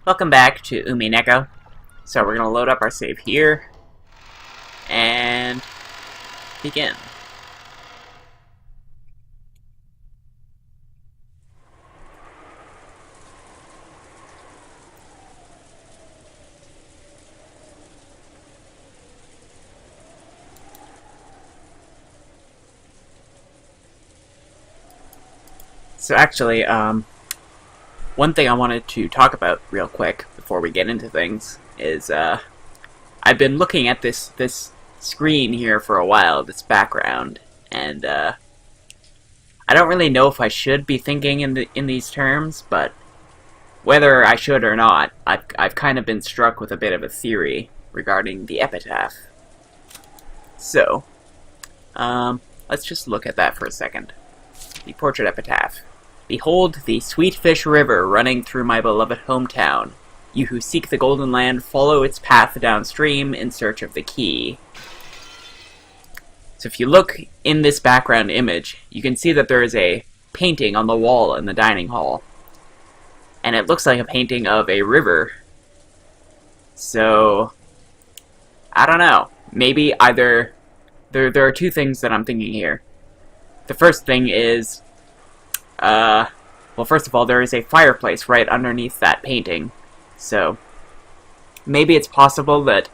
Welcome back to Umineko. So we're going to load up our save here and begin. So actually, one thing I wanted to talk about real quick before we get into things is I've been looking at this screen here for a while, this background, and I don't really know if I should be thinking in these terms, but whether I should or not, I've kind of been struck with a bit of a theory regarding the epitaph. So, let's just look at that for a second. The portrait epitaph. Behold the sweet fish river running through my beloved hometown. You who seek the golden land, follow its path downstream in search of the key. So if you look in this background image, you can see that there is a painting on the wall in the dining hall. And it looks like a painting of a river. So, I don't know. Maybe either... There are two things that I'm thinking here. The first thing is... well, first of all, there is a fireplace right underneath that painting. So, maybe it's possible that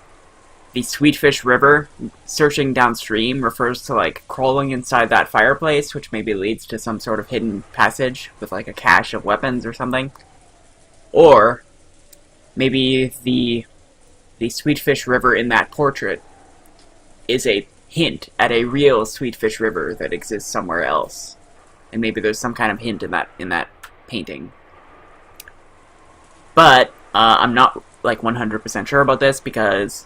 the Sweetfish River, searching downstream, refers to, like, crawling inside that fireplace, which maybe leads to some sort of hidden passage with, like, a cache of weapons or something. Or, maybe the Sweetfish River in that portrait is a hint at a real Sweetfish River that exists somewhere else. And maybe there's some kind of hint in that painting. But I'm not like 100% sure about this because,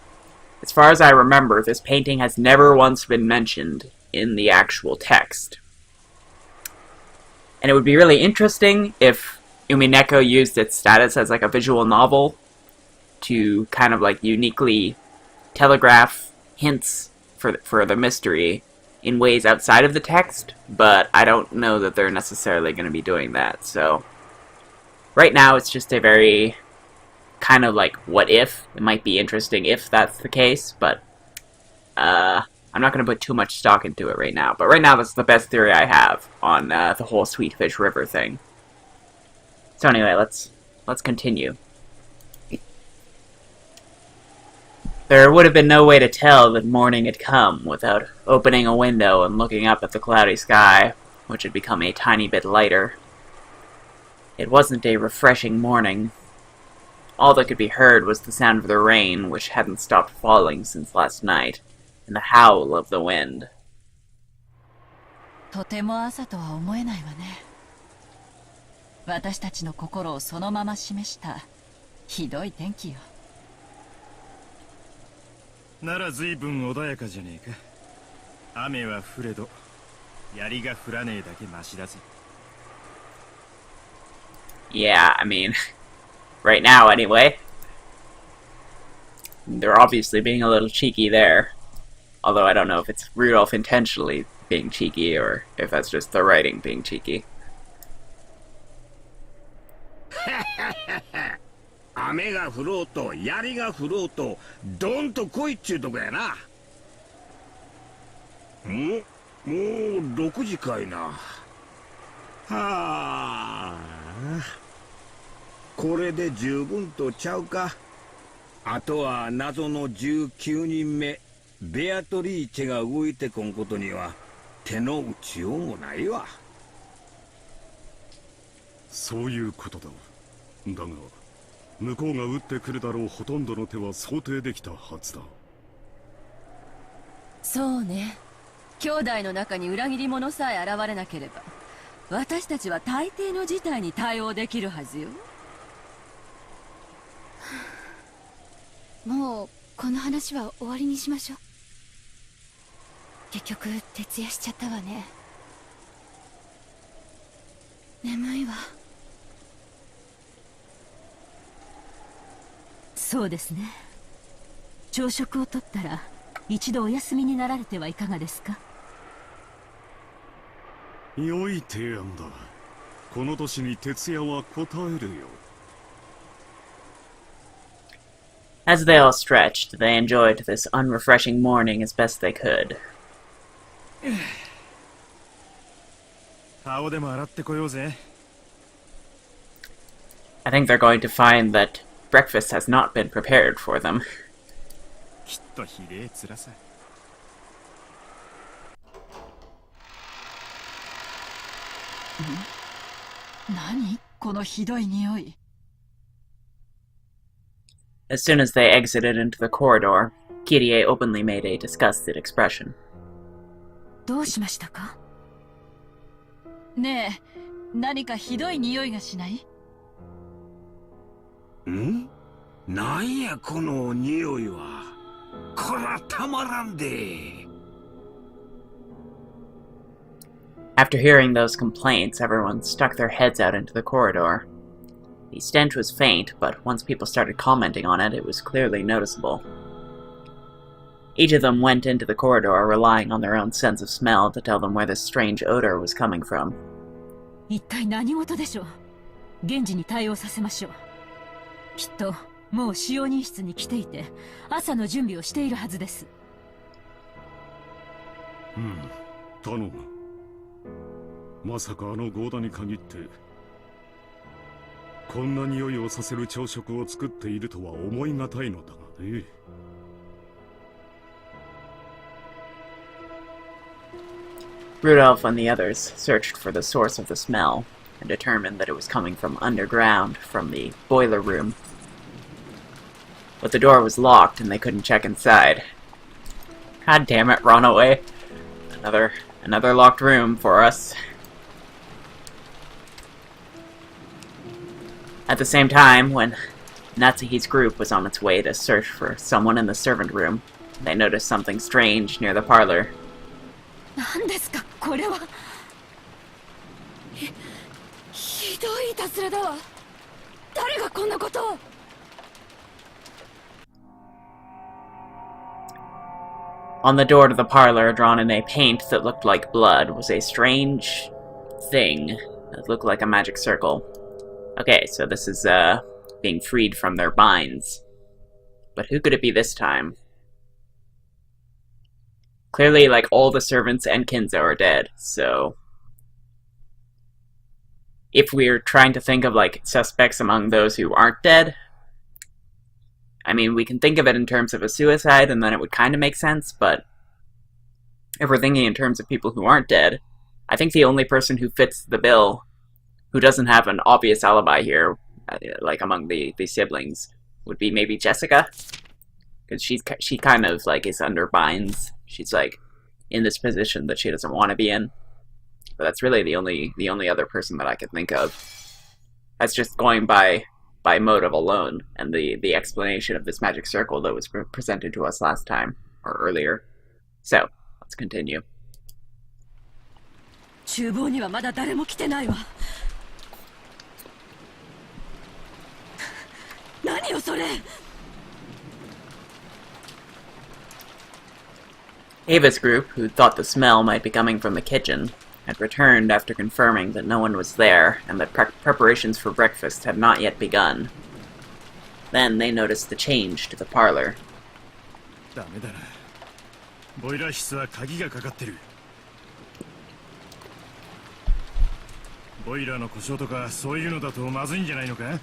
as far as I remember, this painting has never once been mentioned in the actual text. And it would be really interesting if Umineko used its status as like a visual novel to kind of like uniquely telegraph hints for the mystery in ways outside of the text, but I don't know that they're necessarily going to be doing that, so... Right now, it's just a very kind of like, what if? It might be interesting if that's the case, but I'm not going to put too much stock into it right now. But right now, that's the best theory I have on the whole Sweetfish River thing. So anyway, let's continue. There would have been no way to tell that morning had come without opening a window and looking up at the cloudy sky, which had become a tiny bit lighter. It wasn't a refreshing morning. All that could be heard was the sound of the rain, which hadn't stopped falling since last night, and the howl of the wind. とても朝とは思えないわね。私たちの心をそのまま示したひどい天気よ。なら随分穏やかじゃねえか。雨は降れど、槍が降らねえだけマシだぜ。Yeah, I mean, right now anyway. They're obviously being a little cheeky there. Although I don't know if it's Rudolph intentionally being cheeky or if that's just the writing being cheeky. 雨が降ろうと槍が降ろうとドンと来いっちゅうとこやな。もう6時かいな。はあ、これで十分とちゃうか。あとは謎の19人目ベアトリーチェが動いてこんことには手の打ちようもないわ。そういうことだ。だが向こうが撃ってくるだろうほとんどの手は想定できたはずだ。そうね。兄弟の中に裏切り者さえ現れなければ、私たちは大抵の事態に対応できるはずよ。もうこの話は終わりにしましょう。結局徹夜しちゃったわね。眠いわ。そうですね。朝食をとったら一度お休みになられてはいかがですか。良い提案だ。この年に徹夜は応えるよ。As they all stretched, they enjoyed this unrefreshing morning as best they could. 顔でも洗ってこようぜ。 I think they're going to find that breakfast has not been prepared for them. きっとひでえ面さ。何このひどい匂い。 As soon as they exited into the corridor, Kirie openly made a disgusted expression. どうしましたか？ねえ、何かひどい匂いがしない？ん？なんやこの匂いは。こらたまらんで。 After hearing those complaints, everyone stuck their heads out into the corridor. The stench was faint, but once people started commenting on it, it was clearly noticeable. Each of them went into the corridor, relying on their own sense of smell to tell them where this strange odor was coming from. 一体何事でしょう。現時に対応させましょう。きっともう使用人室に来ていて、朝の準備をしているはずです。頼む。まさかあのゴーダに限ってこんな匂いをさせる朝食を作っているとは思いがたいのだがね。Rudolph and the others searched for the source of the smell and determined that it was coming from underground, from the boiler room. But the door was locked and they couldn't check inside. God damn it, run away. Another locked room for us. At the same time, when Natsuhi's group was on its way to search for someone in the servant room, they noticed something strange near the parlor. 何ですかこれは。ひどいいたずらだわ。誰がこんなことを。 On the door to the parlor, drawn in a paint that looked like blood, was a strange thing that looked like a magic circle. Okay, so this is, being freed from their binds. But who could it be this time? Clearly, like, all the servants and Kinzo are dead, so... If we're trying to think of, like, suspects among those who aren't dead, I mean, we can think of it in terms of a suicide, and then it would kind of make sense, but if we're thinking in terms of people who aren't dead, I think the only person who fits the bill, who doesn't have an obvious alibi here, like among the siblings, would be maybe Jessica, because she kind of like is under binds. She's like in this position that she doesn't want to be in. But that's really the only other person that I could think of. That's just going by motive alone, and the explanation of this magic circle that was presented to us last time, or earlier. So, let's continue. 厨房にはまだ誰も来てないわ。何よそれ。 Ava's group, who thought the smell might be coming from the kitchen, had returned after confirming that no one was there and that preparations for breakfast had not yet begun. Then they noticed the change to the parlor. ダメだな。ボイラー室は鍵がかかってる。ボイラーの故障とかそういうのだとまずいんじゃないのか？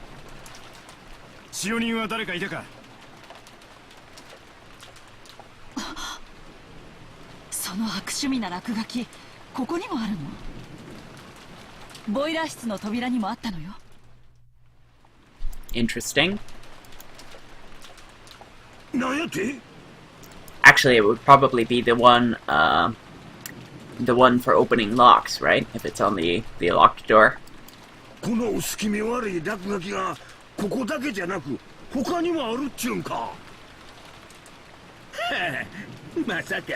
使用人は誰かいたか？その悪趣味な落書き、ここにもあるの？ボイラー室の扉にもあったのよ。Interesting. なんやって？ Actually, it would probably be the one for opening locks, right? If it's on the locked door. この薄気味悪い落書きがここだけじゃなく他にもあるっちゅうんか。まさか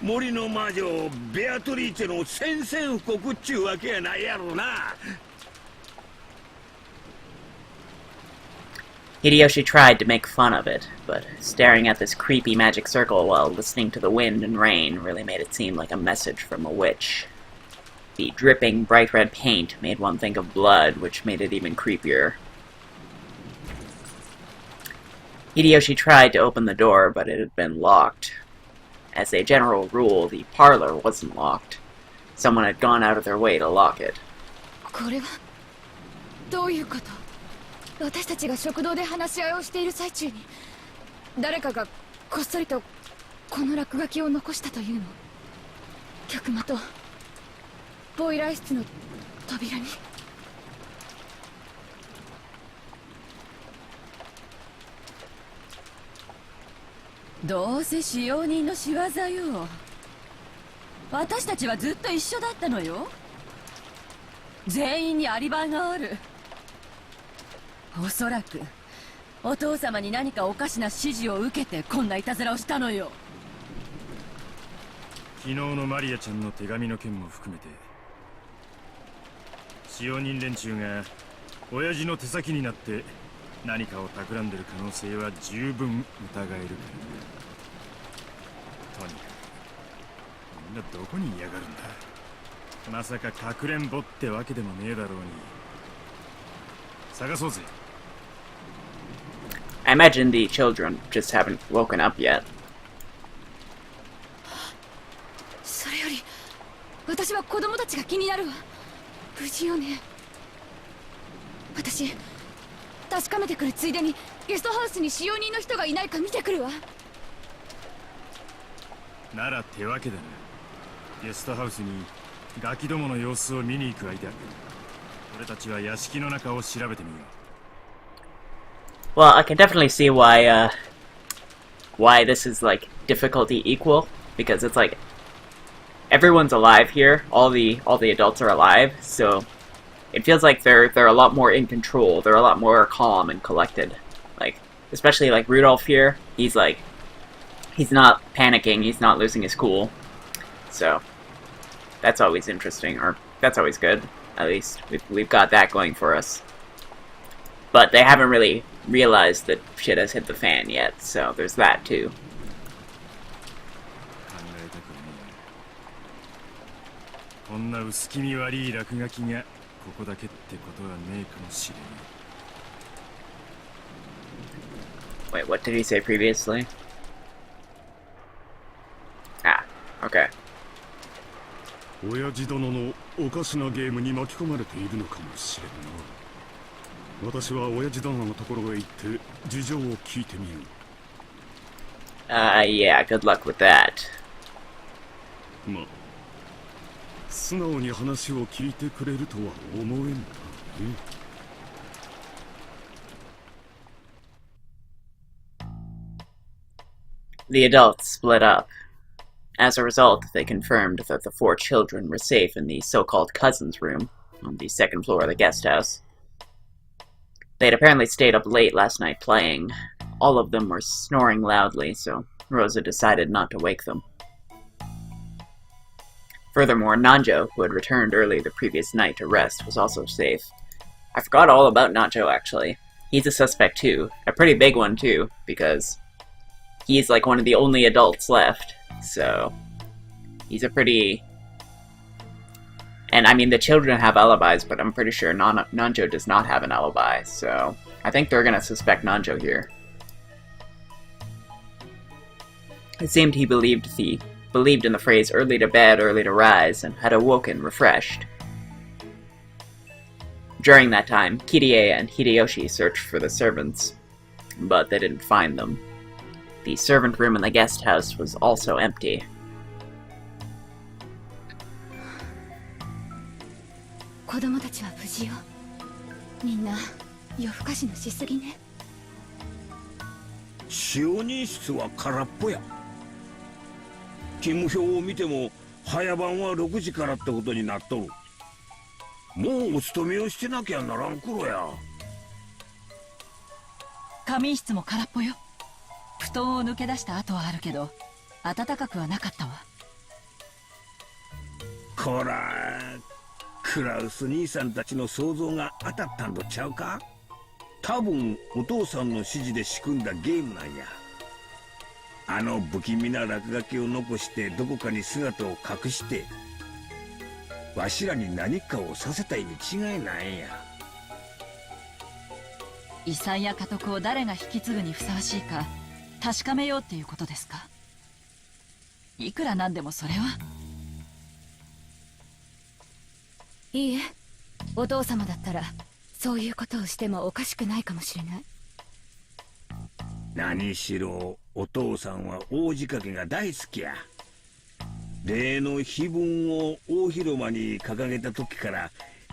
森の魔女ベアトリーチェの宣戦布告っちゅうわけやないやろな。Hideyoshi tried to make fun of it, but staring at this creepy magic circle while listening to the wind and rain really made it seem like a message from a witch. The dripping bright red paint made one think of blood, which made it even creepier. Hideyoshi tried to open the door, but it had been locked. As a general rule, the parlor wasn't locked. Someone had gone out of their way to lock it. これはどういうこと？私たちが食堂で話し合いをしている最中に誰かがこっそりとこの落書きを残したというの？客間とボイラー室の扉に。どうせ使用人の仕業よ。私たちはずっと一緒だったのよ。全員にアリバイがある。おそらくお父様に何かおかしな指示を受けてこんないたずらをしたのよ。昨日のマリアちゃんの手紙の件も含めて使用人連中が親父の手先になって何かを企んでる可能性は十分疑えるからね。とにかくみんなどこに嫌がるんだ。まさかかくれんぼってわけでもねえだろうに。探そうぜ。I imagine the children just haven't woken up yet. それより私は子供たちが気になるわ。無事よね。私確かめてくるついでにゲストハウスに使用人の人がいないか見てくるわ。なら手分けだな。ゲストハウスにガキどもの様子を見に行く間、俺たちは屋敷の中を調べてみよう。Well, I can definitely see why this is like difficulty equal, because it's like everyone's alive here. All the adults are alive, so it feels like they're a lot more in control. They're a lot more calm and collected. Like, especially like Rudolph here, he's not panicking. He's not losing his cool. So that's always interesting, or that's always good. At least we've got that going for us. But they haven't really realized that shit has hit the fan yet, so there's that too. こんな薄気味悪い落書きがここだけってことはねえかもしれない。 Wait, what did he say previously? Ah, okay. 親父殿のおかしなゲームに巻き込まれているのかもしれんな。私は親父殿のところへ行って事情を聞いてみる。Yeah, good luck with that. まあ、素直に話を聞いてくれるとは思えんな。The adults split up. As a result, they confirmed that the 4 children were safe in the so-called cousin's room on the 2nd floor of the guest house. They'd apparently stayed up late last night playing. All of them were snoring loudly, so Rosa decided not to wake them. Furthermore, Nanjo, who had returned early the previous night to rest, was also safe. I forgot all about Nanjo, actually. He's a suspect too. A pretty big one too, because he's like one of the only adults left. So, he's a pretty... And I mean, the children have alibis, but I'm pretty sure Nanjo does not have an alibi, so I think they're gonna suspect Nanjo here. It seemed he believed in the phrase early to bed, early to rise, and had awoken refreshed. During that time, Kirie and Hideyoshi searched for the servants, but they didn't find them. The servant room in the guest house was also empty. 子供たちは無事よ。みんな夜更かしのしすぎね。使用人室は空っぽや。勤務表を見ても早番は6時からってことになっとる。もうお勤めをしてなきゃならん頃や。仮眠室も空っぽよ。布団を抜け出した跡はあるけど暖かくはなかったわ。こら、クラウス兄さんたちの想像が当たったんとちゃうか。多分お父さんの指示で仕組んだゲームなんや。あの不気味な落書きを残してどこかに姿を隠してわしらに何かをさせたいに違いないんや。遺産や家督を誰が引き継ぐにふさわしいか確かめようっていうことですか？いくらなんでもそれは。いいえ、お父様だったらそういうことをしてもおかしくないかもしれない。何しろお父さんは大仕掛けが大好きや。例の碑文を大広間に掲げた時から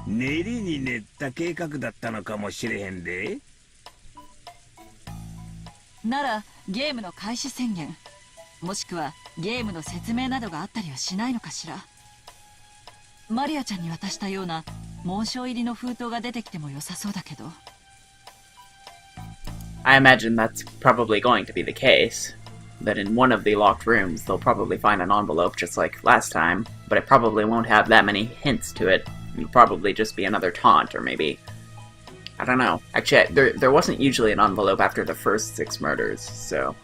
練りに練った計画だったのかもしれへんで。ならゲームの開始宣言、もしくはゲームの説明などがあったりはしないのかしら。マリアちゃんに渡したような紋章入りの封筒が出てきても良さそうだけど。I imagine that's probably going to be the case. That in one of the locked rooms, they'll probably find an envelope just like last time, but it probably won't have that many hints to it. It'll probably just be another taunt, or maybe... I don't know. Actually, there wasn't usually an envelope after the first 6 murders, so...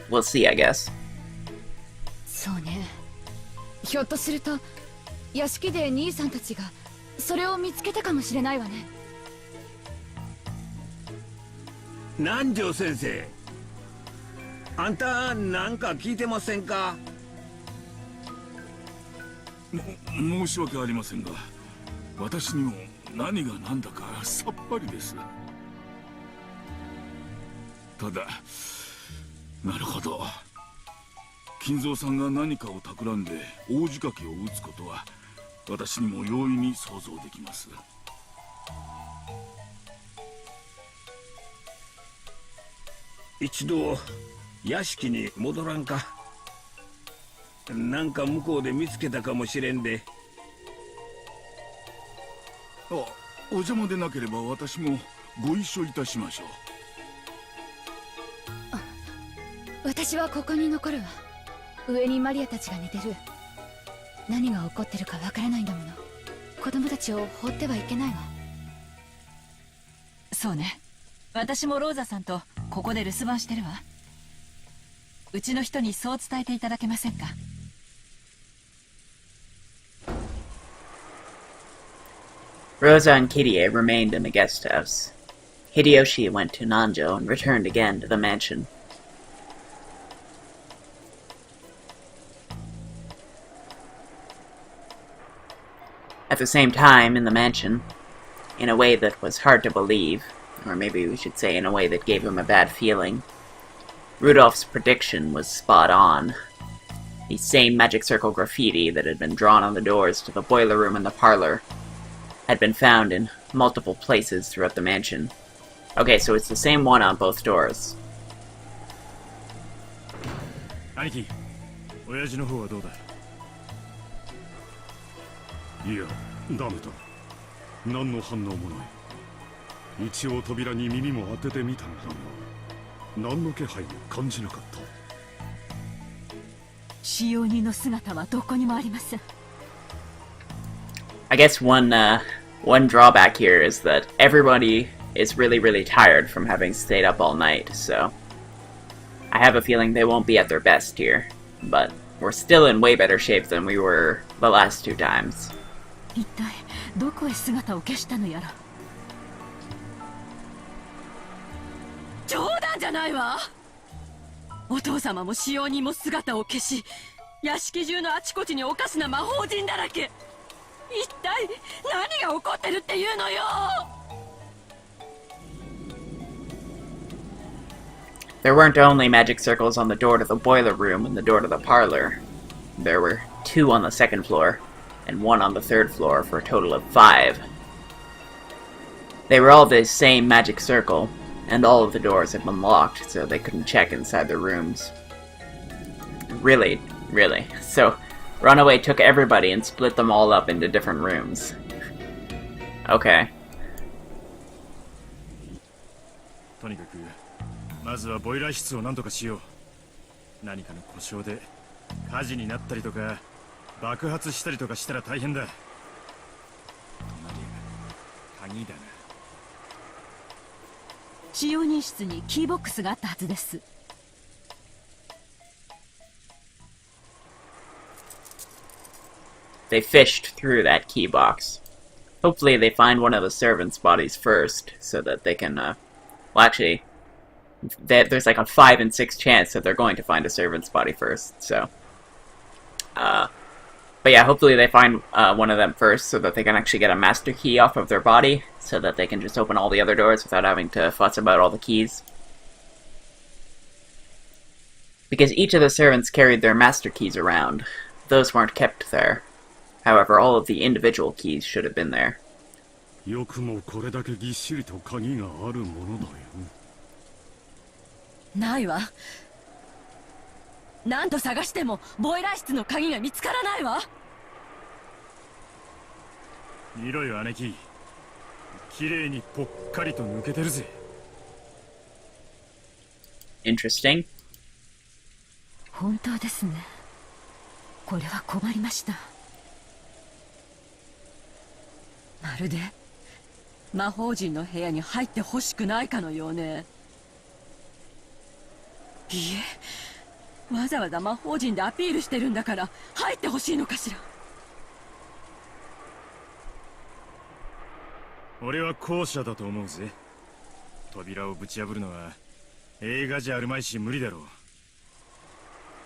We'll see, I guess. そうね。ひょっとすると屋敷で兄さんたちがそれを見つけたかもしれないわね。南條先生、あんたなんか聞いてませんか？申し訳ありませんが、私にも何が何だかさっぱりです。ただ、なるほど、金蔵さんが何かを企んで大仕掛けを打つことは私にも容易に想像できます。一度屋敷に戻らんか？なんか向こうで見つけたかもしれんで。お邪魔でなければ私もご一緒いたしましょう。私はここに残るわ。上にマリアたちが寝てる。何が起こってるかわからないんだもの。子供たちを放ってはいけないわ。そうね、私もローザさんとここで留守番してるわ。うちの人にそう伝えていただけませんか？ Rosa and Kirie remained in the guest house. Hideyoshi went to Nanjo and returned again to the mansion. At the same time, in the mansion, in a way that was hard to believe, or maybe we should say in a way that gave him a bad feeling, Rudolph's prediction was spot on. The same magic circle graffiti that had been drawn on the doors to the boiler room and the parlor had been found in multiple places throughout the mansion. Okay, so it's the same one on both doors. 兄貴、親父の方はどうだ？いや、ダメだ。何の反応もない。一応扉に耳も当ててみたのだが、何の気配も感じなかった。使用人の姿はどこにもありません。I guess one drawback here is that everybody is really tired from having stayed up all night, so I have a feeling they won't be at their best here, but we're still in way better shape than we were the last 2 times. 一体どこへ姿を消したのやら。冗談じゃないわ。お父様も使用人も姿を消し、屋敷中のあちこちにおかしな魔法陣だらけ。一体何が起こってるっていうのよ。There weren't only magic circles on the door to the boiler room and the door to the parlor. There were 2 on the 2nd floor, and 1 on the 3rd floor for a total of 5. They were all the same magic circle, and all of the doors had been locked, so they couldn't check inside the rooms. Really. So, Runaway took everybody and split them all up into different rooms. Okay. とにかくまずはボイラー室を何とかしよう。何かの故障で火事になったりとか爆発したりとかしたら大変だ。鍵だな。使用人室にキーボックスがあったはずです。They fished through that key box. Hopefully they find one of the servants' bodies first, so that they can Well, actually, there's like a 5 in 6 chance that they're going to find a servant's body first, so... But yeah, hopefully they find one of them first so that they can actually get a master key off of their body, so that they can just open all the other doors without having to fuss about all the keys. Because each of the servants carried their master keys around. Those weren't kept there. However, all of the individual keys should have been there. よくもこれだけぎっしりと鍵があるものだよ。ないわ。何度探してもボイラー室の鍵が見つからないわ。見ろよ姉貴、綺麗にぽっかりと抜けてるぜ。Interesting. 本当ですね。これは困りました。まるで魔法陣の部屋に入ってほしくないかのようね。いいえ、わざわざ魔法陣でアピールしてるんだから入ってほしいのかしら。俺は後者だと思うぜ。扉をぶち破るのは映画じゃあるまいし無理だろう。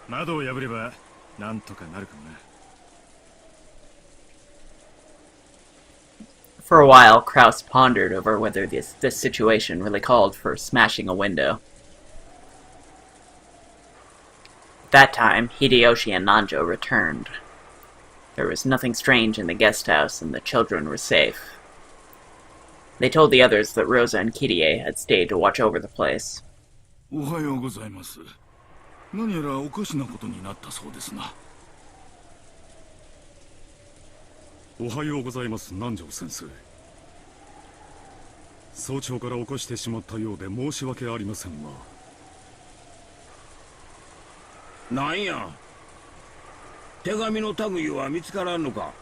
窓を破ればなんとかなるかもな。For a while, Kraus pondered over whether this situation really called for smashing a window. At that time, Hideyoshi and Nanjo returned. There was nothing strange in the guest house, and the children were safe. They told the others that Rosa and Kirie had stayed to watch over the place. おはようございます。何やらおかしなことになったそうですな。おはようございます、南條先生。早朝から起こしてしまったようで申し訳ありませんが。なんや、手紙の類は見つからんのか。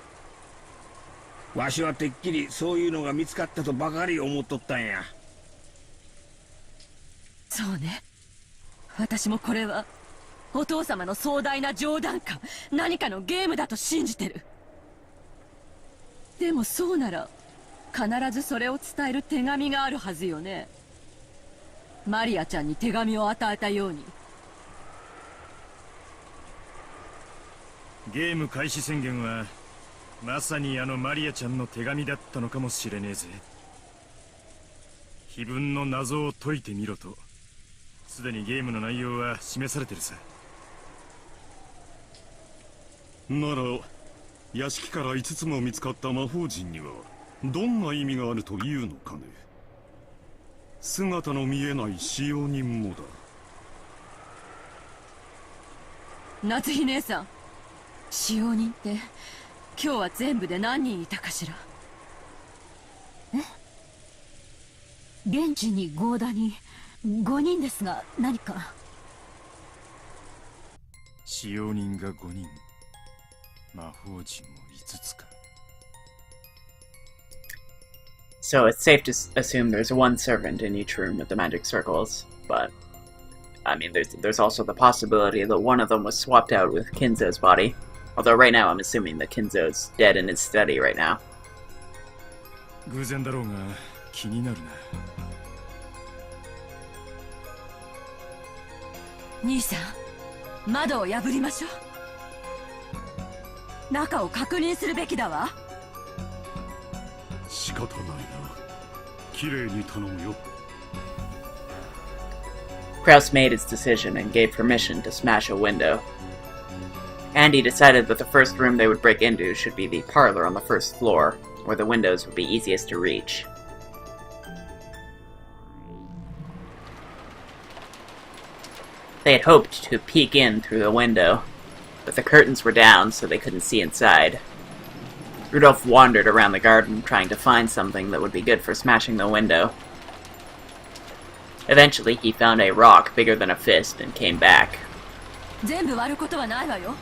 わしはてっきりそういうのが見つかったとばかり思っとったんや。そうね。私もこれはお父様の壮大な冗談か何かのゲームだと信じてる。でもそうなら必ずそれを伝える手紙があるはずよね。マリアちゃんに手紙を与えたように。ゲーム開始宣言はまさにあのマリアちゃんの手紙だったのかもしれねえぜ。碑文の謎を解いてみろとすでにゲームの内容は示されてるさ。なら屋敷から5つも見つかった魔法陣にはどんな意味があるというのかね。姿の見えない使用人もだ。夏日姉さん、使用人って今日は全部で何人いたかしら。現地に合田に5人ですが何か。使用人が5人、魔法陣も5つか。So it's safe to assume there's one servant in each room with the magic circles, but I mean, there's also the possibility that one of them was swapped out with Kinzo's body. Although right now I'm assuming that Kinzo's dead in his study right now. 偶然だろうが気になるな。兄さん、窓を破りましょう。中を確認するべきだわ。仕方ないな。綺麗に頼むよ。Kraus made his decision and gave permission to smash a window. And he decided that the first room they would break into should be the parlor on the first floor, where the windows would be easiest to reach. They had hoped to peek in through the window, but the curtains were down so they couldn't see inside. Rudolph wandered around the garden trying to find something that would be good for smashing the window. Eventually, he found a rock bigger than a fist and came back. 全部割ることはないわよ。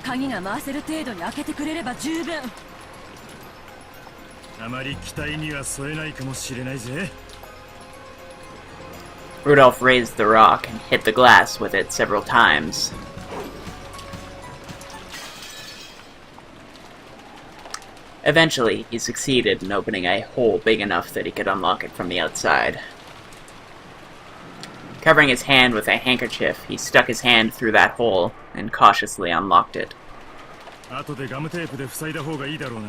鍵が回せる程度に開けてくれれば十分。あまり期待には添えないかもしれないぜ。Rudolph raised the rock and hit the glass with it several times. Eventually, he succeeded in opening a hole big enough that he could unlock it from the outside. Covering his hand with a handkerchief, he stuck his hand through that hole and cautiously unlocked it. 後でガムテープで塞いだ方がいいだろうな。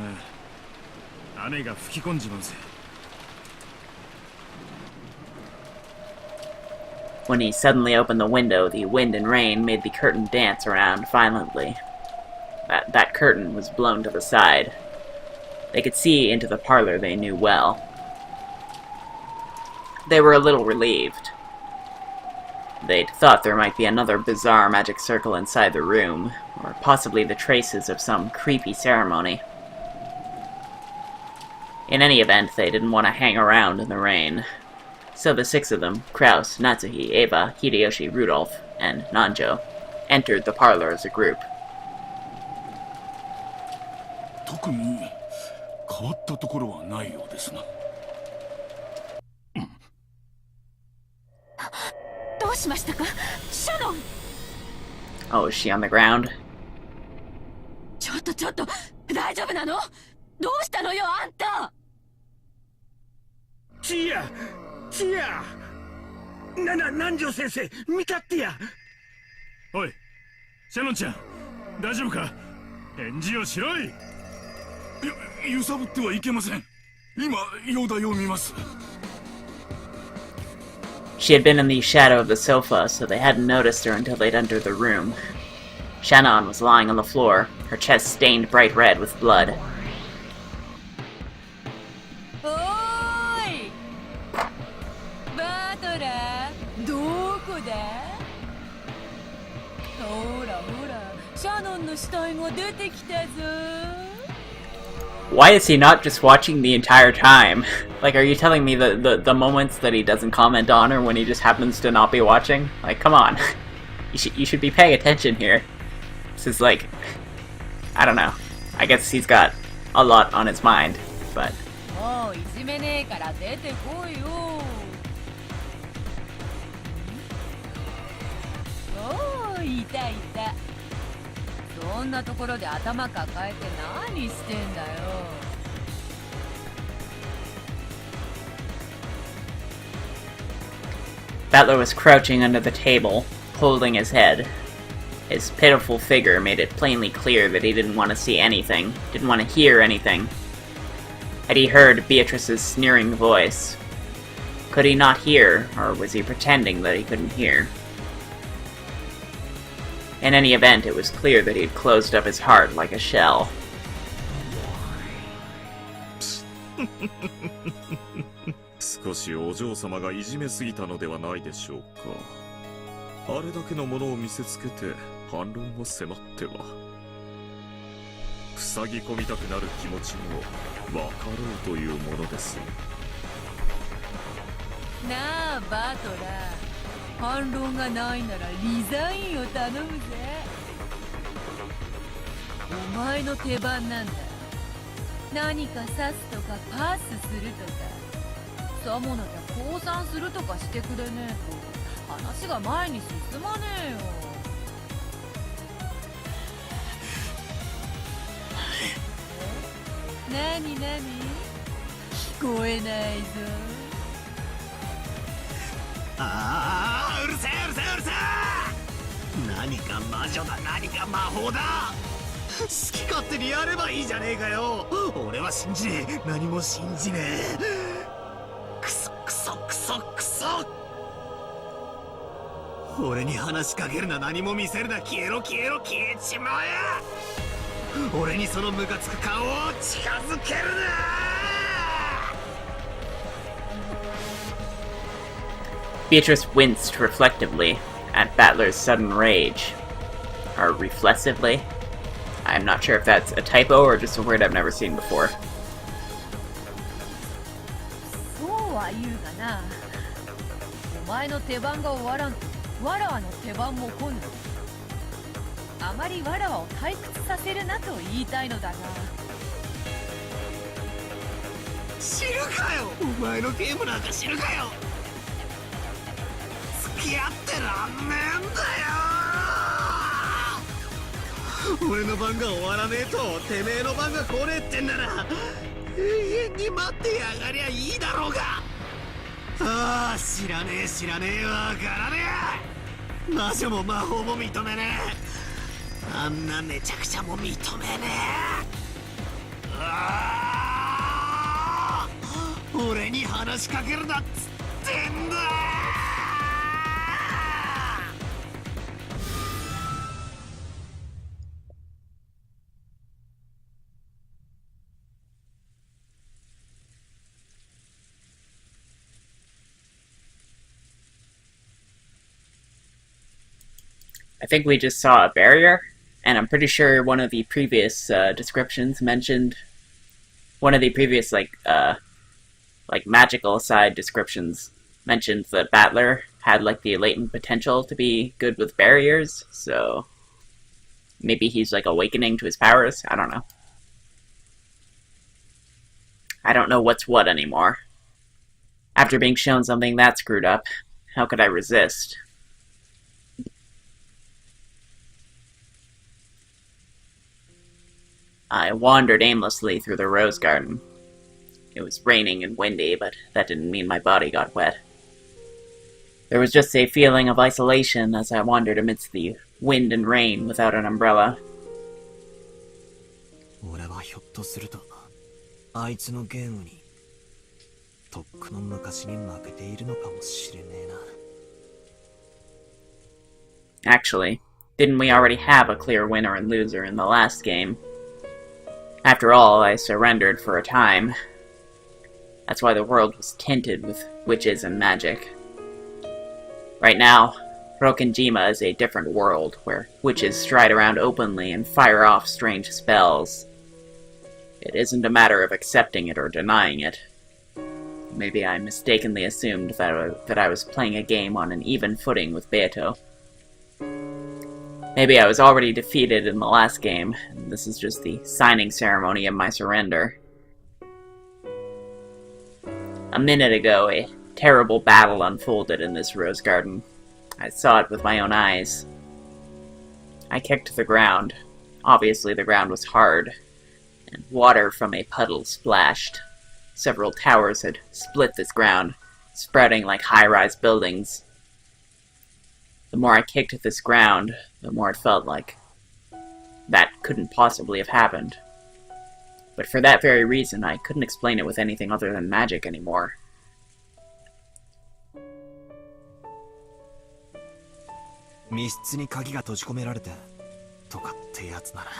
雨が吹き込んじまうぜ。When he suddenly opened the window, the wind and rain made the curtain dance around violently. That curtain was blown to the side. They could see into the parlor they knew well. They were a little relieved. They'd thought there might be another bizarre magic circle inside the room, or possibly the traces of some creepy ceremony. In any event, they didn't want to hang around in the rain. So the six of them, Kraus, Natsuhi, Eva, Hideyoshi, Rudolph, and Nanjo, entered the parlor as a group. 特に変わったところはないようですな。どうしましたか、シャノン。 Oh, is she on the ground? ちょっと、大丈夫なの？どうしたのよ、あんた。チア南條先生見たってや。おい、シャノンちゃん、大丈夫か？返事をしろい。揺さぶってはいけません。今容体を見ます。 She had been in the shadow of the sofa, so they hadn't noticed her until they'd entered the room. Shannon was lying on the floor, her chest stained bright red with blood. おーい、バトラー、どこだ？ほら、シャノンの死体が出てきたぞ。 Why is he not just watching the entire time? Like, are you telling me the moments that he doesn't comment on or when he just happens to not be watching? Like, come on. You should be paying attention here. This is like, I don't know. I guess he's got a lot on his mind, but... もういじめねえから出てこいよ。おー、いた。そんなところで頭抱えて何してんだよ。Battler was crouching under the table, holding his head. His pitiful figure made it plainly clear that he didn't want to see anything, didn't want to hear anything. Had he heard Beatrice's sneering voice? Could he not hear, or was he pretending that he couldn't hear? In any event, it was clear that he'd closed up his heart like a shell. 少しお嬢様がいじめすぎたのではないでしょうか。あれだけのものを見せつけて反論を迫っては、塞ぎ込みたくなる気持ちも分かろうというものです。なあバトラー、反論がないならリザインを頼むぜ。お前の手番なんだ。何か刺すとかパスするとか、さもなきゃ降参するとかしてくれねえと話が前に進まねえよ。なに聞こえないぞ。ああ、うるせえ。何か魔女だ、何か魔法だ。好き勝手にやればいいじゃねえかよ。俺は信じねえ、何も信じねえ。クソ。俺に話しかけるな、何も見せるな、消えろ、消えちまえ。俺にそのムカつく顔を近づけるな。Beatrice winced reflectively at Battler's sudden rage. Or reflexively? I'm not sure if that's a typo or just a word I've never seen before. そうは言うがな。お前の手番が終わらんと、わらわの手番も来ぬ。あまりわらわを退屈させるなと言いたいのだが。知るかよ、お前のゲームなんか知るかよ。付き合ってらんねえんだよ。俺の番が終わらねえとてめえの番が来ねえってんなら永遠に待ってやがりゃいいだろうが。ああ、知らねえ知らねえわからねえ。魔女も魔法も認めねえ。あんなめちゃくちゃも認めねえ。ああ、俺に話しかけるなっつってんだ。I think we just saw a barrier, and I'm pretty sure one of the previous descriptions mentioned one of the previous like magical side descriptions mentioned that Battler had like the latent potential to be good with barriers, so maybe he's like awakening to his powers. I don't know. I don't know what's what anymore. After being shown something that screwed up, how could I resist? I wandered aimlessly through the rose garden. It was raining and windy, but that didn't mean my body got wet. There was just a feeling of isolation as I wandered amidst the wind and rain without an umbrella. 俺はひょっとするとあいつのゲームにとっくの昔に負けているのかもしれねえな。 Actually, didn't we already have a clear winner and loser in the last game? After all, I surrendered for a time. That's why the world was tinted with witches and magic. Right now, Rokenjima is a different world, where witches stride around openly and fire off strange spells. It isn't a matter of accepting it or denying it. Maybe I mistakenly assumed that I was playing a game on an even footing with Beato. Maybe I was already defeated in the last game, and this is just the signing ceremony of my surrender. A minute ago, a terrible battle unfolded in this rose garden. I saw it with my own eyes. I kicked the ground. Obviously the ground was hard, and water from a puddle splashed. Several towers had split this ground, sprouting like high-rise buildings. The more I kicked at this ground, the more it felt like that couldn't possibly have happened. But for that very reason, I couldn't explain it with anything other than magic anymore. 密室に鍵が閉じ込められてとかってやつなら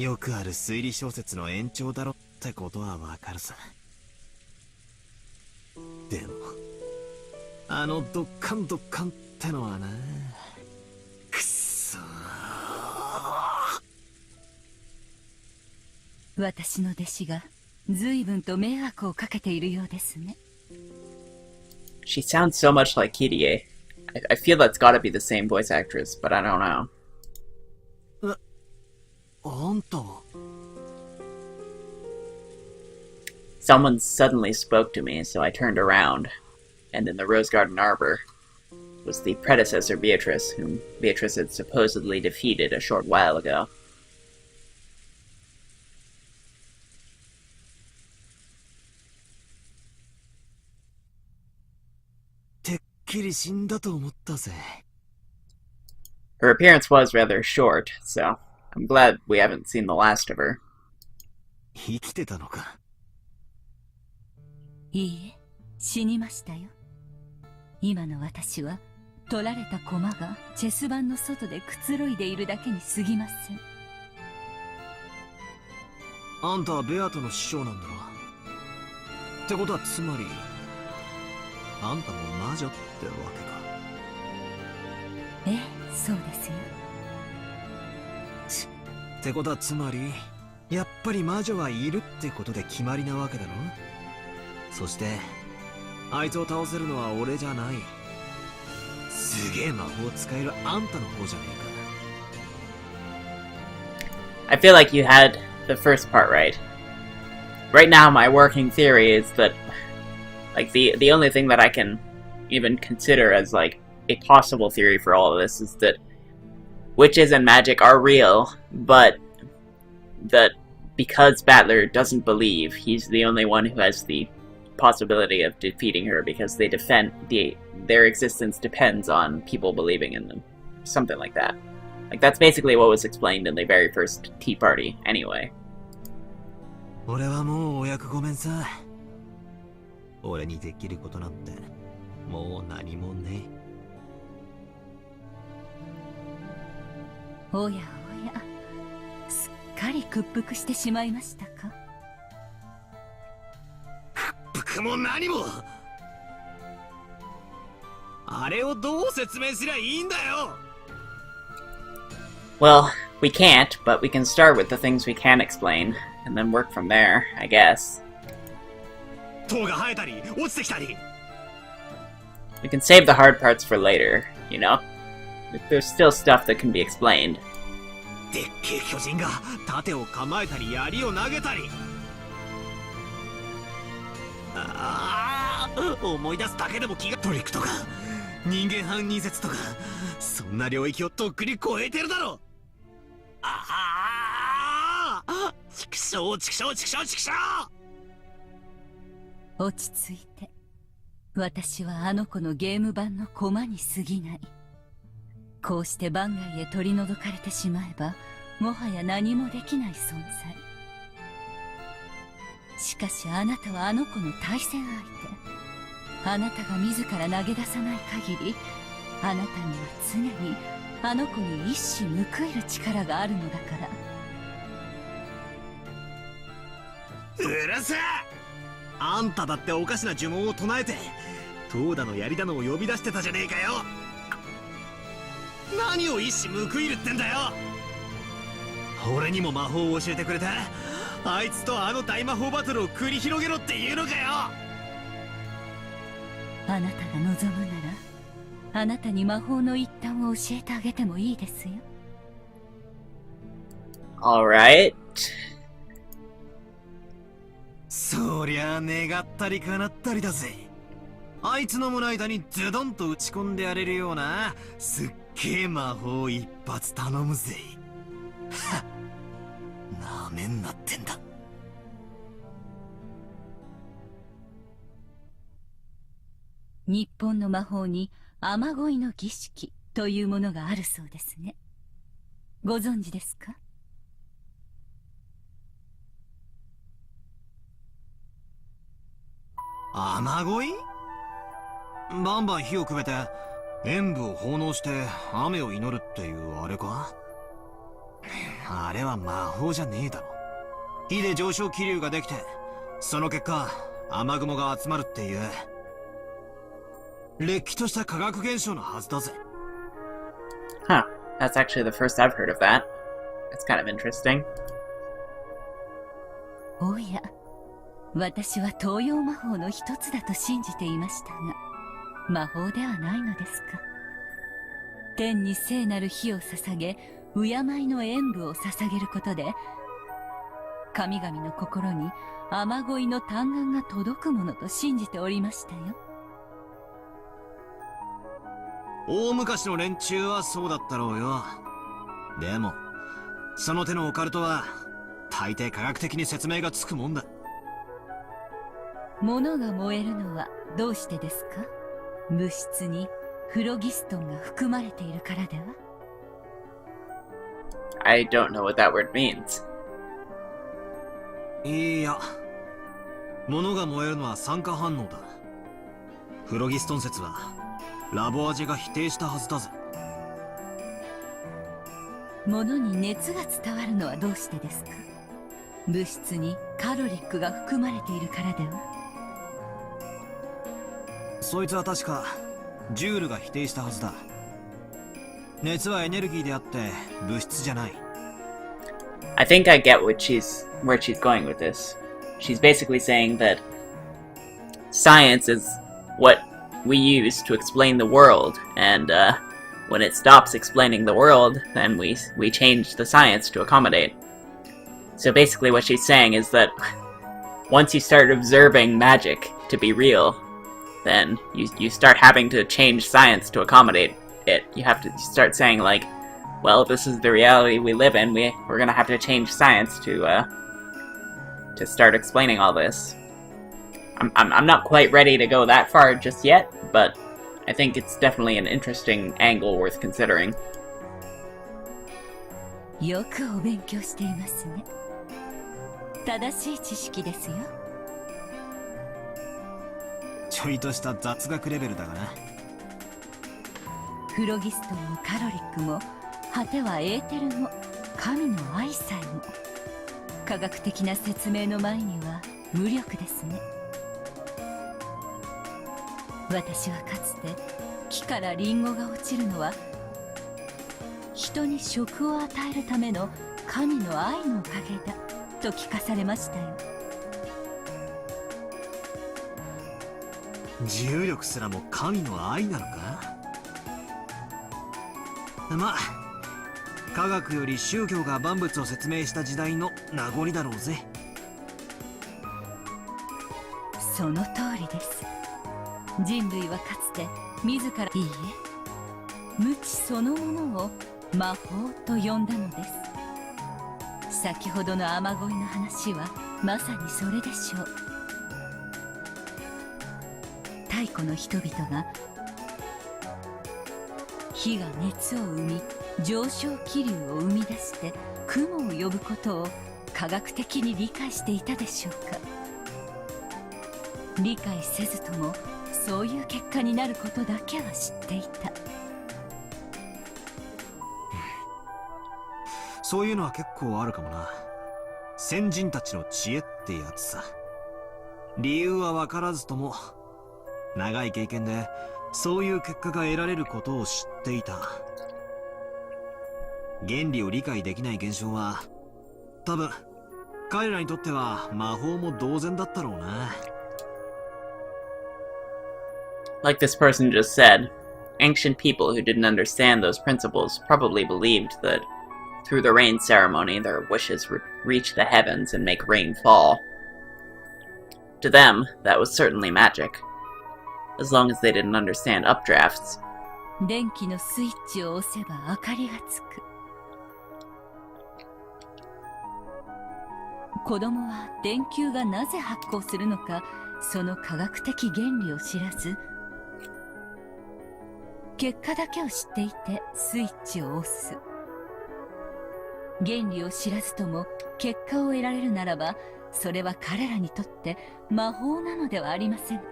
よくある推理小説の延長だろってことはわかるさ。でもあのドッカンドッカンってのはな、くっそー。私の弟子が随分と迷惑をかけているようですね。She sounds so much like Kirie. I feel that's gotta be the same voice actress, but I don't know. あんた。 Someone suddenly spoke to me, so I turned around, and in the Rose Garden Arbor was the predecessor Beatrice, whom Beatrice had supposedly defeated a short while ago. てっきり死んだと思ったぜ。 Her appearance was rather short, so I'm glad we haven't seen the last of her. 生きてたのか。いいえ、死にましたよ。今の私は取られた駒がチェス盤の外でくつろいでいるだけに過ぎません。あんたはベアトの師匠なんだろ。ってことはつまりあんたも魔女ってわけか。ええ、そうですよ。ってことはつまりやっぱり魔女はいるってことで決まりなわけだろ。そしてあいつを倒せるのは俺じゃない。すげえ魔法使えるあんたの方じゃねえか。 I feel like you had the first part right. Right now, my working theory is that, like, the only thing that I can even consider as, like, a possible theory for all of this is that witches and magic are real, but that because Battler doesn't believe, he's the only one who has the possibility of defeating her because their existence depends on people believing in them. Something like that. Like, that's basically what was explained in the very first Tea Party, anyway. 俺はもうお役ごめんさ。俺にできることなんてもう何もねおやおや、すっかり屈服してしまいましたか。屈服も何も。あれをどう説明すりゃいいんだよ。Well, we can't, but we can start with the things we can explain, and then work from there, I guess. 塔が生えたり落ちてきたり。We can save the hard parts for later, you know? There's still stuff that can be explained. でっけえ巨人が盾を構えたり槍を投げたり。ああ、思い出すだけでも気が。トリックとか人間犯人説とか、そんな領域をとっくに超えてるだろ。ああ、畜生畜生畜生畜生。落ち着いて。私はあの子のゲーム版の駒に過ぎない。こうして番外へ取り除かれてしまえば、もはや何もできない存在。しかしあなたはあの子の対戦相手。あなたが自ら投げ出さない限り、あなたには常にあの子に一矢報いる力があるのだから。うるせえ。あんただっておかしな呪文を唱えて投打の槍だのを呼び出してたじゃねえかよ。何を一矢報いるってんだよ。俺にも魔法を教えてくれたあいつとあの大魔法バトルを繰り広げろっていうのかよ。あなたが望むなら、あなたに魔法の一端を教えてあげてもいいですよ。Alright. そりゃあ願ったり叶ったりだぜ。あいつの胸板にズドンと打ち込んでやれるようなすっげえ魔法一発頼むぜ。はっ、なめんなってんだ。日本の魔法に雨乞いの儀式というものがあるそうですね。ご存知ですか？雨乞い？バンバン火をくべて演武を奉納して雨を祈るっていうあれか？あれは魔法じゃねえだろ。火で上昇気流ができて、その結果雨雲が集まるっていうれっきとした化学現象のはずだぜ。Huh. That's actually the first I've heard of that. That's kind of interesting. おや、私は東洋魔法の一つだと信じていましたが、魔法ではないのですか。天に聖なる火を捧げ、敬いの演武を捧げることで、神々の心に雨乞いの嘆願が届くものと信じておりましたよ。大昔の連中はそうだったろうよ。でもその手のオカルトは大抵科学的に説明がつくもんだ。物が燃えるのはどうしてですか？物質にフロギストンが含まれているからでは？ I don't know what that word means. いや、物が燃えるのは酸化反応だ。フロギストン説はラボアジェが否定したはずだぜ。物に熱が伝わるのはどうしてですか？物質にカロリックが含まれているからでは？そいつは確かジュールが否定したはずだ。熱はエネルギーであって物質じゃない。I think I get where she's going with this. She's basically saying that science is what we use to explain the world, and when it stops explaining the world, then we change the science to accommodate. So basically what she's saying is that once you start observing magic to be real, then you start having to change science to accommodate it. You have to start saying, like, well, this is the reality we live in, we're gonna have to change science to start explaining all this. I'm not quite ready to go that far just yet, but I think it's definitely an interesting angle worth considering. よくお勉強していますね。正しい知識ですよ。ちょいとした雑学レベルだがな。フロギストンもカロリックも、果てはエーテルも、神の愛さえも、科学的な説明の前には無力ですね。私はかつて木からリンゴが落ちるのは人に食を与えるための神の愛のおかげだと聞かされましたよ。重力すらも神の愛なのか。まあ科学より宗教が万物を説明した時代の名残だろうぜ。その通りです。人類はかつて自らいいえ無知そのものを魔法と呼んだのです。先ほどの雨乞いの話はまさにそれでしょう。太古の人々が火が熱を生み上昇気流を生み出して雲を呼ぶことを科学的に理解していたでしょうか。理解せずともそういう結果になることだけは知っていた。そういうのは結構あるかもな。先人たちの知恵ってやつさ。理由は分からずとも長い経験でそういう結果が得られることを知っていた。原理を理解できない現象は多分彼らにとっては魔法も同然だったろうな。Like this person just said, ancient people who didn't understand those principles probably believed that through the rain ceremony their wishes would reach the heavens and make rain fall. To them, that was certainly magic, as long as they didn't understand updrafts. 電気のスイッチを押せば明かりがつく。子供は電球がなぜ発光するのか、その科学的原理を知らず、結果だけを知っていてスイッチを押す。原理を知らずとも結果を得られるならば、それは彼らにとって魔法なのではありませんか。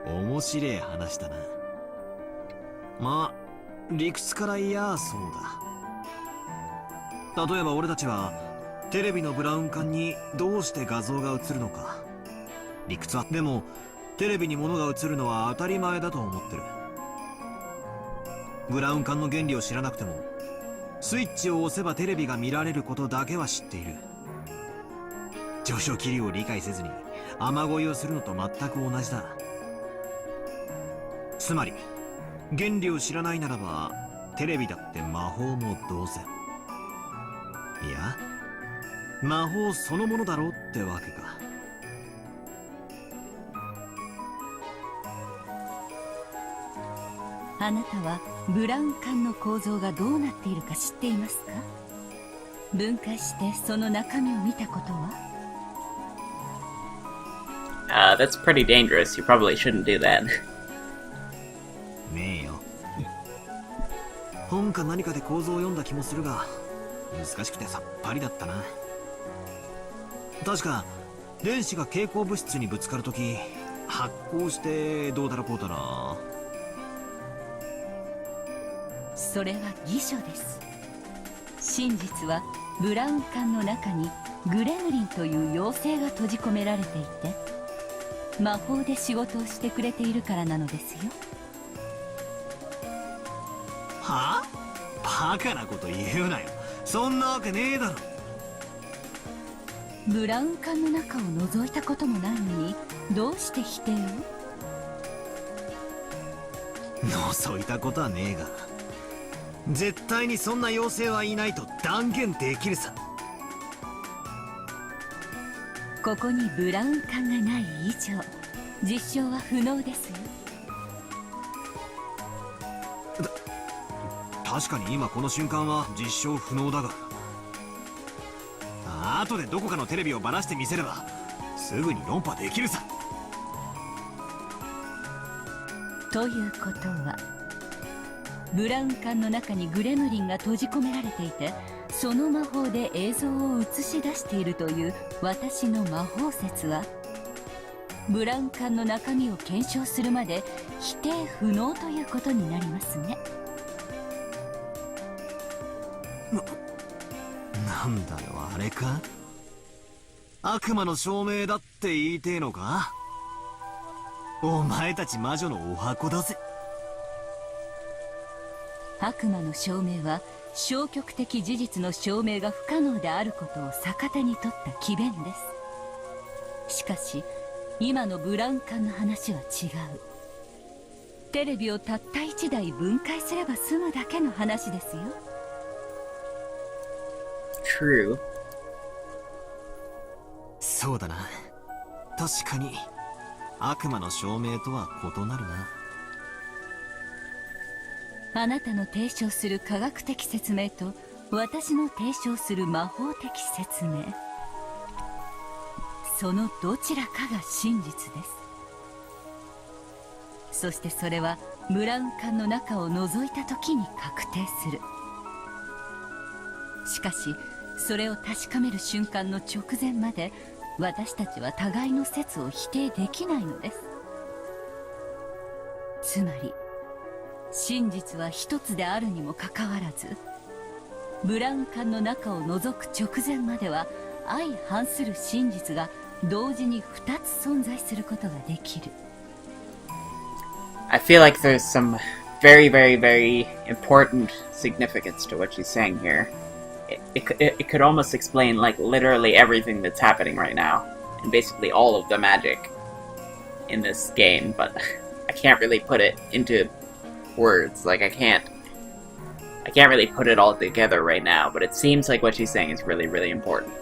面白い話だな。まあ理屈から言やそうだ。例えば俺たちはテレビのブラウン管にどうして画像が映るのか、理屈はでもテレビに物が映るのは当たり前だと思ってる。ブラウン管の原理を知らなくてもスイッチを押せばテレビが見られることだけは知っている。上昇気流を理解せずに雨乞いをするのと全く同じだ。つまり原理を知らないならばテレビだって魔法も同然。いや魔法そのものだろうってわけか。あなたはブラウン管の構造がどうなっているか知っていますか。分解してその中身を見たことは。That's pretty dangerous. You probably shouldn't do that. ねえよ。本か何かで構造を読んだ気もするが難しくてさっぱりだったな。確か電子が蛍光物質にぶつかるとき発光してどうだらこうだら。それは偽書です。真実はブラウン管の中にグレムリンという妖精が閉じ込められていて、魔法で仕事をしてくれているからなのですよ。はあ？バカなこと言うなよ。そんなわけねえだろ。ブラウン管の中を覗いたこともないのにどうして否定を？覗いたことはねえが絶対にそんな妖精はいないと断言できるさ。ここにブラウン管がない以上実証は不能ですよ。確かに今この瞬間は実証不能だが、後でどこかのテレビをばらしてみせればすぐに論破できるさ。ということはブラウン管の中にグレムリンが閉じ込められていて、その魔法で映像を映し出しているという私の魔法説は、ブラウン管の中身を検証するまで否定不能ということになりますね。なんだよ、あれか？悪魔の証明だって言いてえのか？お前たち魔女のお箱だぜ。悪魔の証明は消極的事実の証明が不可能であることを逆手に取った詭弁です。しかし今のブラウン管の話は違う。テレビをたった1台分解すれば済むだけの話ですよ。True. そうだな。確かに悪魔の証明とは異なるな。あなたの提唱する科学的説明と私の提唱する魔法的説明、そのどちらかが真実です。そしてそれはブラウン管の中を覗いた時に確定する。しかしそれを確かめる瞬間の直前まで私たちは互いの説を否定できないのです。つまり真実は一つであるにもかかわらず、ブラウン管の中を覗く直前までは相反する真実が同時に2つ存在することができる。I feel like there's some very, very, very important significance to what she's saying here. It could almost explain, like, literally everything that's happening right now, and basically all of the magic in this game, but I can't really put it into words. Like, I can't really put it all together right now, but it seems like what she's saying is really, really important.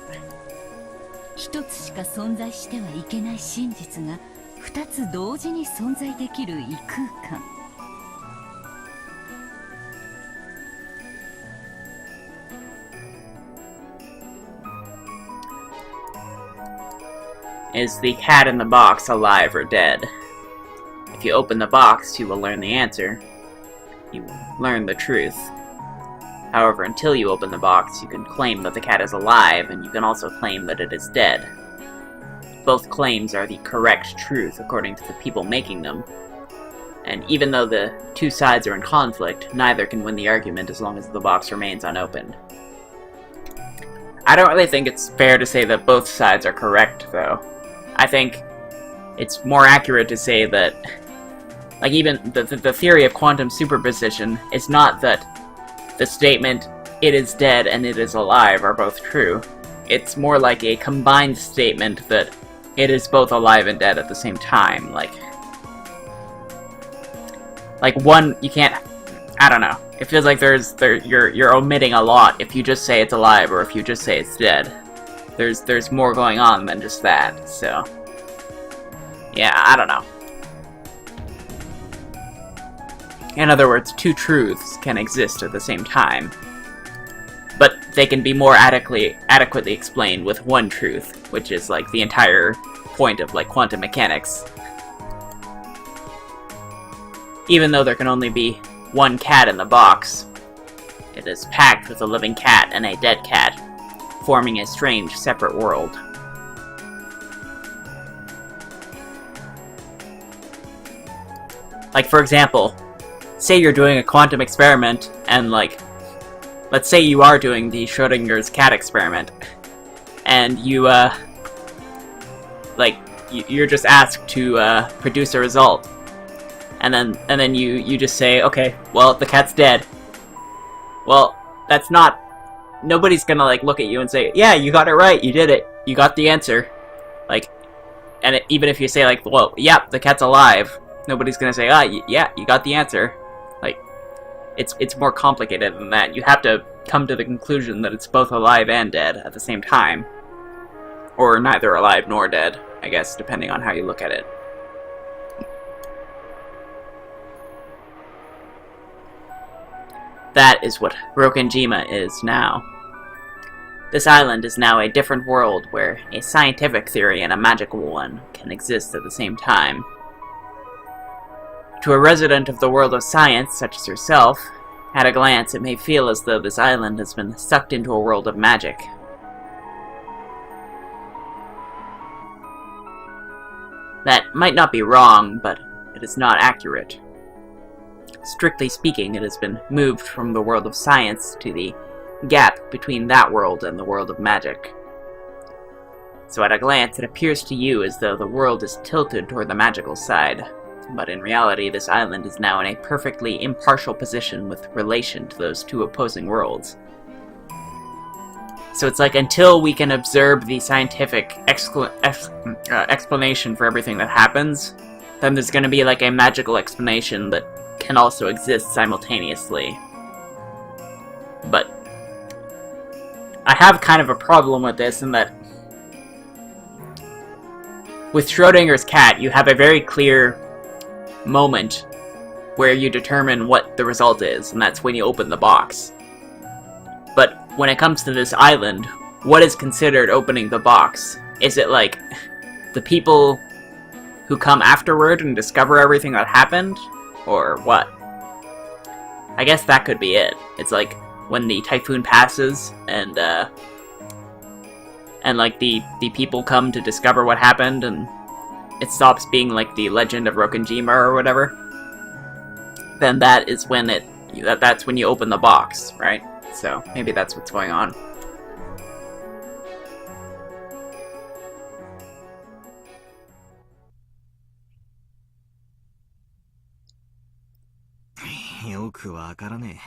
一つしか存在してはいけない真実が2つ同時に存在できる異空間。Is the cat in the box alive or dead? If you open the box, you will learn the answer. You will learn the truth. However, until you open the box, you can claim that the cat is alive, and you can also claim that it is dead. Both claims are the correct truth according to the people making them, and even though the two sides are in conflict, neither can win the argument as long as the box remains unopened. I don't really think it's fair to say that both sides are correct, though. I think it's more accurate to say that, like, even the theory of quantum superposition is not that the statement, it is dead and it is alive, are both true. It's more like a combined statement that it is both alive and dead at the same time. Like one, you can't, I don't know. It feels like you're omitting a lot if you just say it's alive or if you just say it's dead. There's more going on than just that, so yeah, I don't know. In other words, two truths can exist at the same time, but they can be more adequately explained with one truth, which is like the entire point of like quantum mechanics. Even though there can only be one cat in the box, it is packed with a living cat and a dead cat, forming a strange separate world. Like, for example, say you're doing a quantum experiment, and, like, let's say you are doing the Schrodinger's cat experiment, and you, you're just asked to, produce a result. And then you just say, okay, well, the cat's dead. Well, that's not... Nobody's gonna, like, look at you and say, yeah, you got it right, you did it, you got the answer. Like, and even if you say, like, well, yeah, the cat's alive, nobody's gonna say, yeah, you got the answer. Like, it's more complicated than that. You have to come to the conclusion that it's both alive and dead at the same time. Or neither alive nor dead, I guess, depending on how you look at it. That is what Rokenjima is now. This island is now a different world where a scientific theory and a magical one can exist at the same time. To a resident of the world of science, such as yourself, at a glance it may feel as though this island has been sucked into a world of magic. That might not be wrong, but it is not accurate. Strictly speaking, it has been moved from the world of science to the gap between that world and the world of magic. So at a glance, it appears to you as though the world is tilted toward the magical side, but in reality, this island is now in a perfectly impartial position with relation to those two opposing worlds. So it's like, until we can observe the scientific explanation for everything that happens, then there's going to be like a magical explanation that can also exist simultaneously. But I have kind of a problem with this in that with Schrodinger's cat, you have a very clear moment where you determine what the result is, and that's when you open the box. But when it comes to this island, what is considered opening the box? Is it like the people who come afterward and discover everything that happened? Or what? I guess that could be it. It's like when the typhoon passes and like the people come to discover what happened and it stops being like the legend of Rokkenjima or whatever. Then that is when that's when you open the box, right? So maybe that's what's going on.よくわからね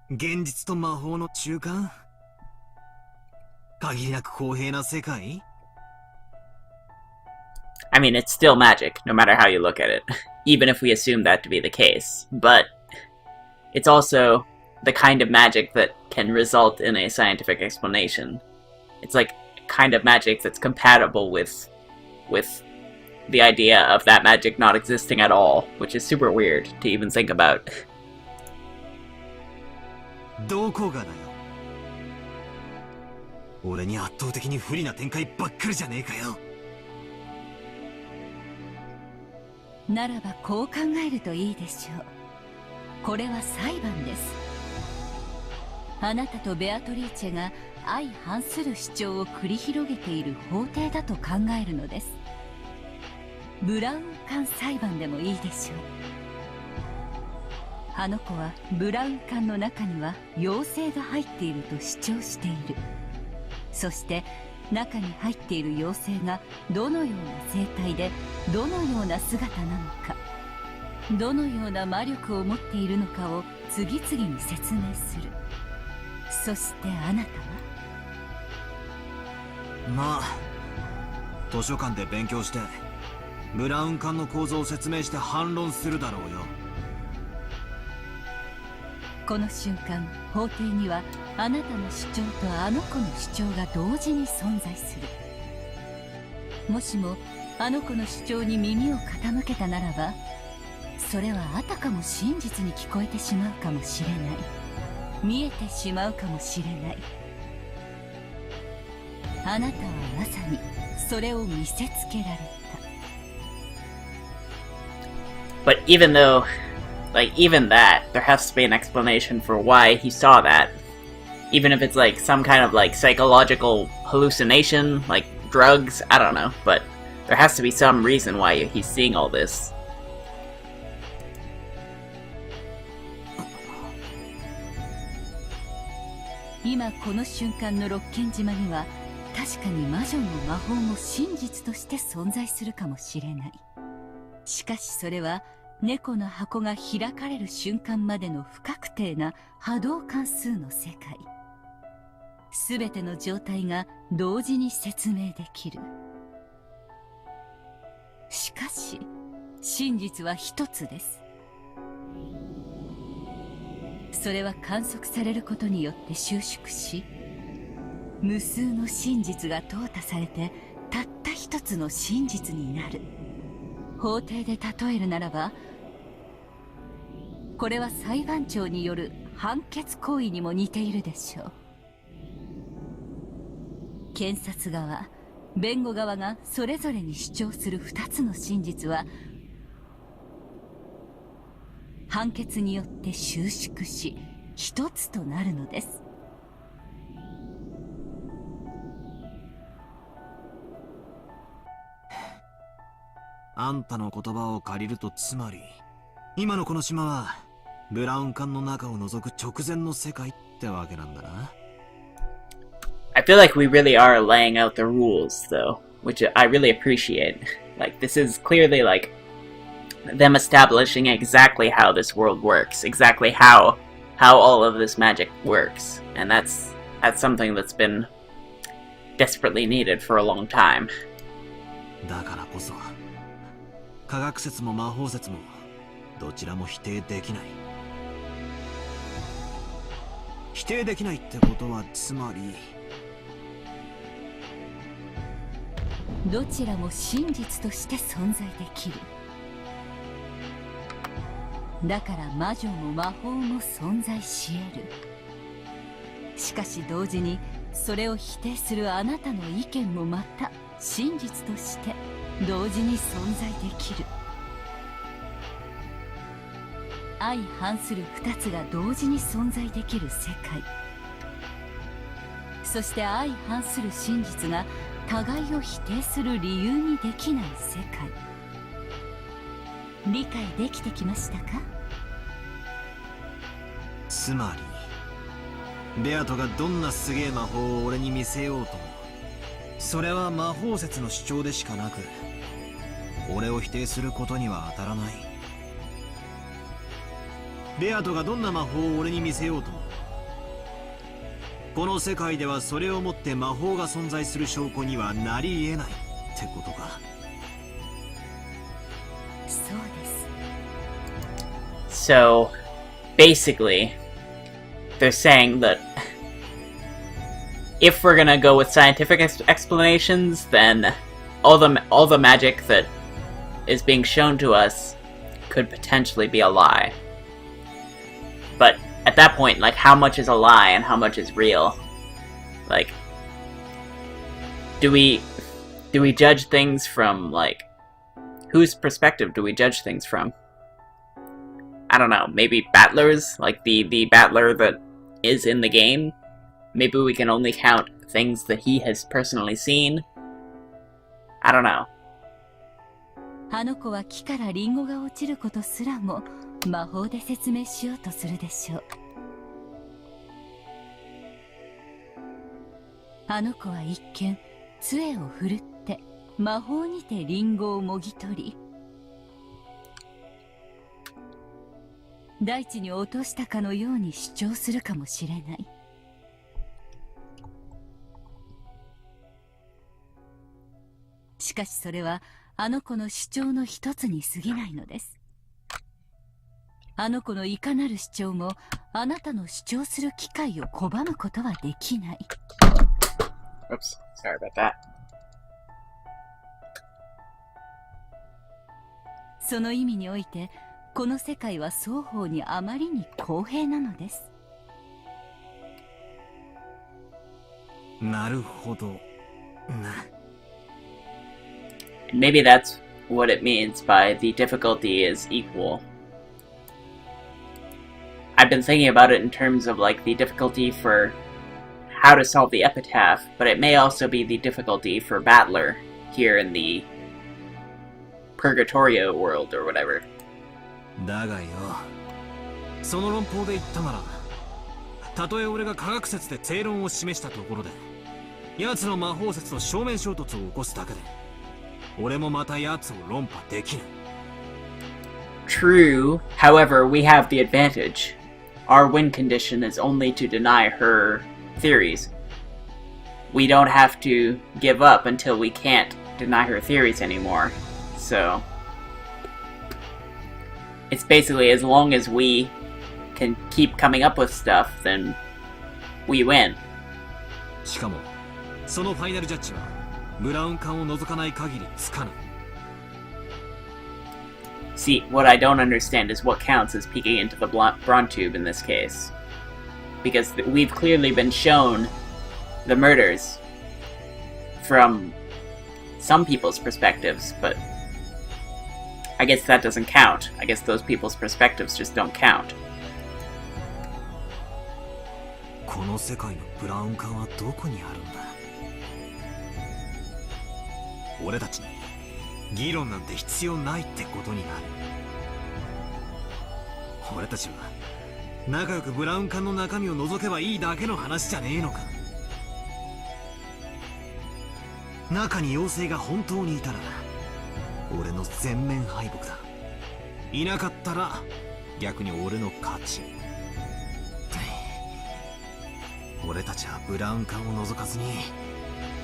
え。現実と魔法の中間？限りなく公平な世界？ I mean, it's still magic, no matter how you look at it, even if we assume that to be the case. But it's also the kind of magic that can result in a scientific explanation. It's like kind of magic that's compatible with the idea of that magic not existing at all, which is super weird to even think about. どこがだよ。俺に圧倒的に不利な展開ばっかりじゃねえかよ。ならばこう考えるといいでしょう。これは裁判です。あなたとベアトリーチェが相反する主張を繰り広げている法廷だと考えるのです。ブラウン管裁判でもいいでしょう。あの子はブラウン管の中には妖精が入っていると主張している。そして中に入っている妖精がどのような生態でどのような姿なのか、どのような魔力を持っているのかを次々に説明する。そしてあなたは？まあ図書館で勉強してブラウン管の構造を説明して反論するだろうよ。この瞬間、法廷にはあなたの主張とあの子の主張が同時に存在する。もしもあの子の主張に耳を傾けたならば、それはあたかも真実に聞こえてしまうかもしれない。見えてしまうかもしれない。あなたはまさにそれを見せつけられた。But even though, like, even that, there has to be an explanation for why he saw that. Even if it's like some kind of like psychological hallucination, like drugs, I don't know, but there has to be some reason why he's seeing all this. 今この瞬間のロッケン島には確かに魔女の魔法も真実として存在するかもしれない。しかしそれは猫の箱が開かれる瞬間までの不確定な波動関数の世界。すべての状態が同時に説明できる。しかし真実は一つです。それは観測されることによって収縮し、無数の真実が淘汰されてたった一つの真実になる。法廷で例えるならば、これは裁判長による判決行為にも似ているでしょう。検察側、弁護側がそれぞれに主張する2つの真実は判決によって収縮し一つとなるのです。あんたの言葉を借りると、つまり今のこの島はブラウン管の中を覗く直前の世界ってわけなんだな。I feel like we really are laying out the rules, though, which I really appreciate. Like, this is clearly, like, them establishing exactly how this world works, exactly how all of this magic works, and that's something that's been desperately needed for a long time. だからこそ、科学説も魔法説もどちらも否定できない。否定できないってことは、つまりどちらも真実として存在できる。だから魔女も魔法も存在し得る。しかし同時にそれを否定するあなたの意見もまた真実として同時に存在できる。相反する2つが同時に存在できる世界、そして相反する真実が互いを否定する理由にできない世界。理解できてきましたか？つまりベアトがどんなすげえ魔法を俺に見せようとも、それは魔法説の主張でしかなく、俺を否定することには当たらない。ベアトがどんな魔法を俺に見せようとも、この世界ではそれをもって魔法が存在する証拠にはなり得ないってことか。そうです。 So, basically, they're saying that if we're gonna go with scientific explanations, then all the magic that is being shown to us could potentially be a lie. But at that point, like, how much is a lie and how much is real? Like, do we judge things from, like, whose perspective do we judge things from? I don't know, maybe Battler's? Like, the Battler that is in the game? Maybe we can only count things that he has personally seen? I don't know. あの子は木からリンゴが落ちることすらも魔法で説明しようとするでしょう。あの子は一見杖を振るって魔法にてリンゴをもぎ取り、大地に落としたかのように主張するかもしれない。しかしそれはあの子の主張の一つに過ぎないのです。あの子のいかなる主張もあなたの主張する機会を拒むことはできない。Oops, sorry about that. その意味において、この世界は双方にあまりに公平なのです。なるほどな。Maybe that's what it means by the difficulty is equal. I've been thinking about it in terms of, like, the difficulty for how to solve the epitaph, but it may also be the difficulty for Battler here in the Purgatorio world or whatever. だがよ、その論法で言ったなら、たとえ俺が科学説で正論を示したところで、奴の魔法説と正面衝突を起こすだけで、俺もまた奴を論破できぬ。True, however, we have the advantage. Our win condition is only to deny her theories. We don't have to give up until we can't deny her theories anymore. So, it's basically as long as we can keep coming up with stuff, then we win. しかも、そのファイナルジャッジはブラウン管を除かない限りつかぬ。See, what I don't understand is what counts as peeking into the Braun tube in this case. Because we've clearly been shown the murders. from some people's perspectives, but I guess that doesn't count. I guess those people's perspectives just don't count. この世界のブラウン管はどこにあるんだ。俺たちに議論なんて必要ないってことになる。俺たちは仲良くブラウン管の中身を覗けばいいだけの話じゃねえのか。中に妖精が本当にいたら俺の全面敗北だ。いなかったら逆に俺の勝ち。俺たちはブラウン管を覗かずに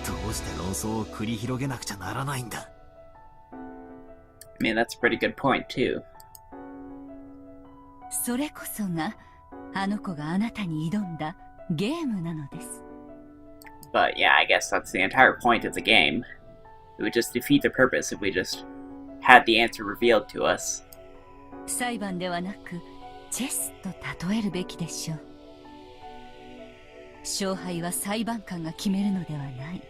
どうして論争を繰り広げなくちゃならないんだ。I mean, that's a pretty good point, too. それこそがあの子があなたに挑んだゲームなのです。But yeah, I guess that's the entire point of the game. It would just defeat the purpose if we just had the answer revealed to us. 裁判ではなくチェスと例えるべきでしょう。勝敗は裁判官が決めるのではない。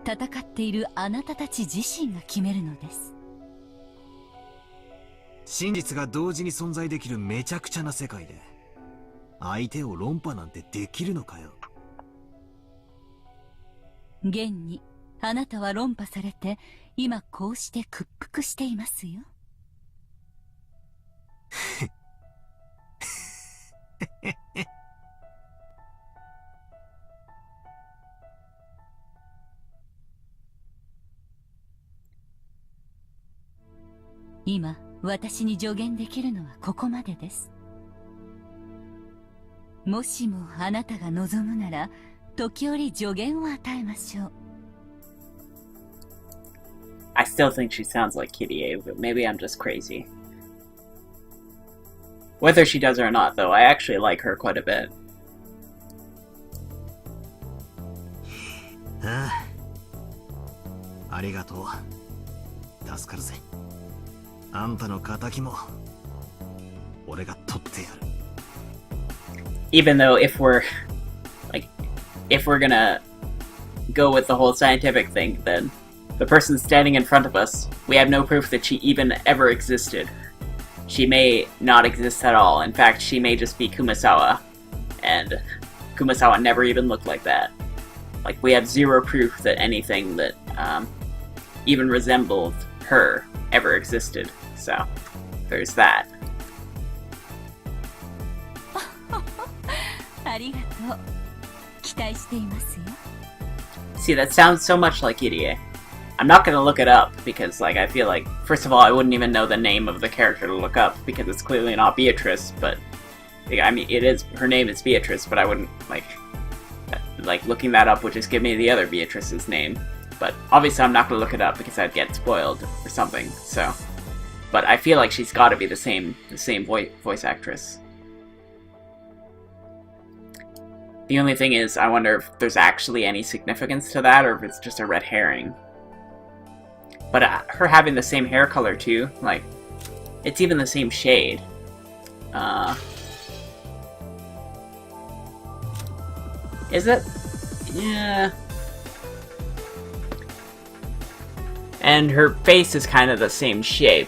戦っているあなたたち自身が決めるのです。真実が同時に存在できるめちゃくちゃな世界で相手を論破なんてできるのかよ。現にあなたは論破されて今こうして屈服していますよ。今私に助言できるのはここまでです。もしもあなたが望むなら時折助言を与えましょう。I still think she sounds like Kitty, but maybe I'm just crazy. Whether she does or not, though, I actually like her quite a bit. ああ、ありがとう。助かるぜ。あんたの仇も俺が取ってやる。Even though if we're gonna go with the whole scientific thing, then the person standing in front of us, we have no proof that she even ever existed. She may not exist at all. In fact, she may just be Kumasawa, and Kumasawa never even looked like that. Like, we have zero proof that anything that even resembled her ever existed. So, there's that. ありがとう。期待していますよ。See, that sounds so much like Irie. I'm not gonna look it up because, like, I feel like, first of all, I wouldn't even know the name of the character to look up because it's clearly not Beatrice, but, I mean, her name is Beatrice, but I wouldn't, like, looking that up would just give me the other Beatrice's name. But obviously I'm not gonna look it up because I'd get spoiled or something, so. But I feel like she's gotta be the same voice actress. The only thing is, I wonder if there's actually any significance to that, or if it's just a red herring. But her having the same hair color too, like, it's even the same shade. Is it? Yeah. And her face is kind of the same shape.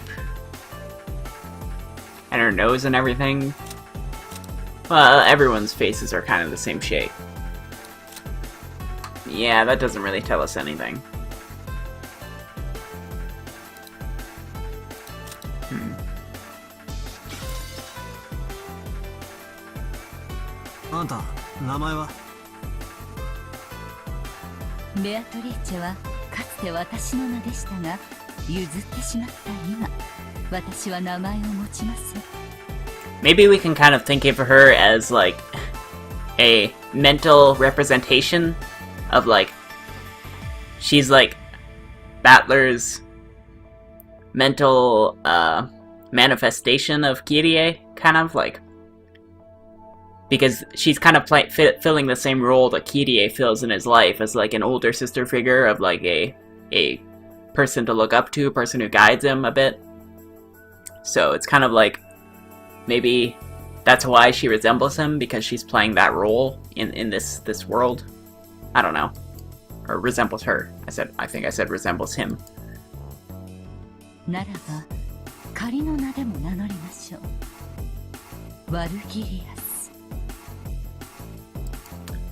And her nose and everything. Well, everyone's faces are kind of the same shape. Yeah, that doesn't really tell us anything. Anta, 名前は？ベアトリーチェはかつて私の名でしたが、譲ってしまった今、私は名前を持ちません。Maybe we can kind of think of her as, like, a mental representation of, like, she's, like, Battler's mental, manifestation of Kirie, kind of, like, because she's kind of filling the same role that Kirie fills in his life as, like, an older sister figure of, like, a person to look up to, a person who guides him a bit. So it's kind of like, maybe that's why she resembles him, because she's playing that role in this world. I don't know. Or resembles her. I think I said resembles him. ならば仮の名でも名乗りましょう。ワルギリアス。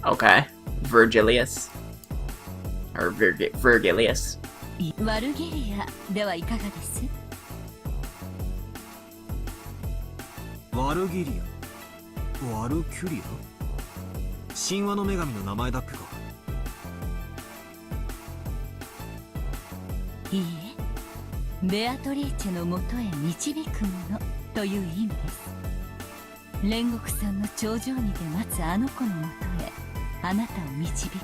Okay. Virgilius. Or Virgilius. ワルギリアではいかがです？ワルギリア、ワルキュリア、神話の女神の名前だっけか。いいえ、ベアトリーチェのもとへ導くものという意味です。煉獄さんの頂上にて待つあの子のもとへあなたを導く、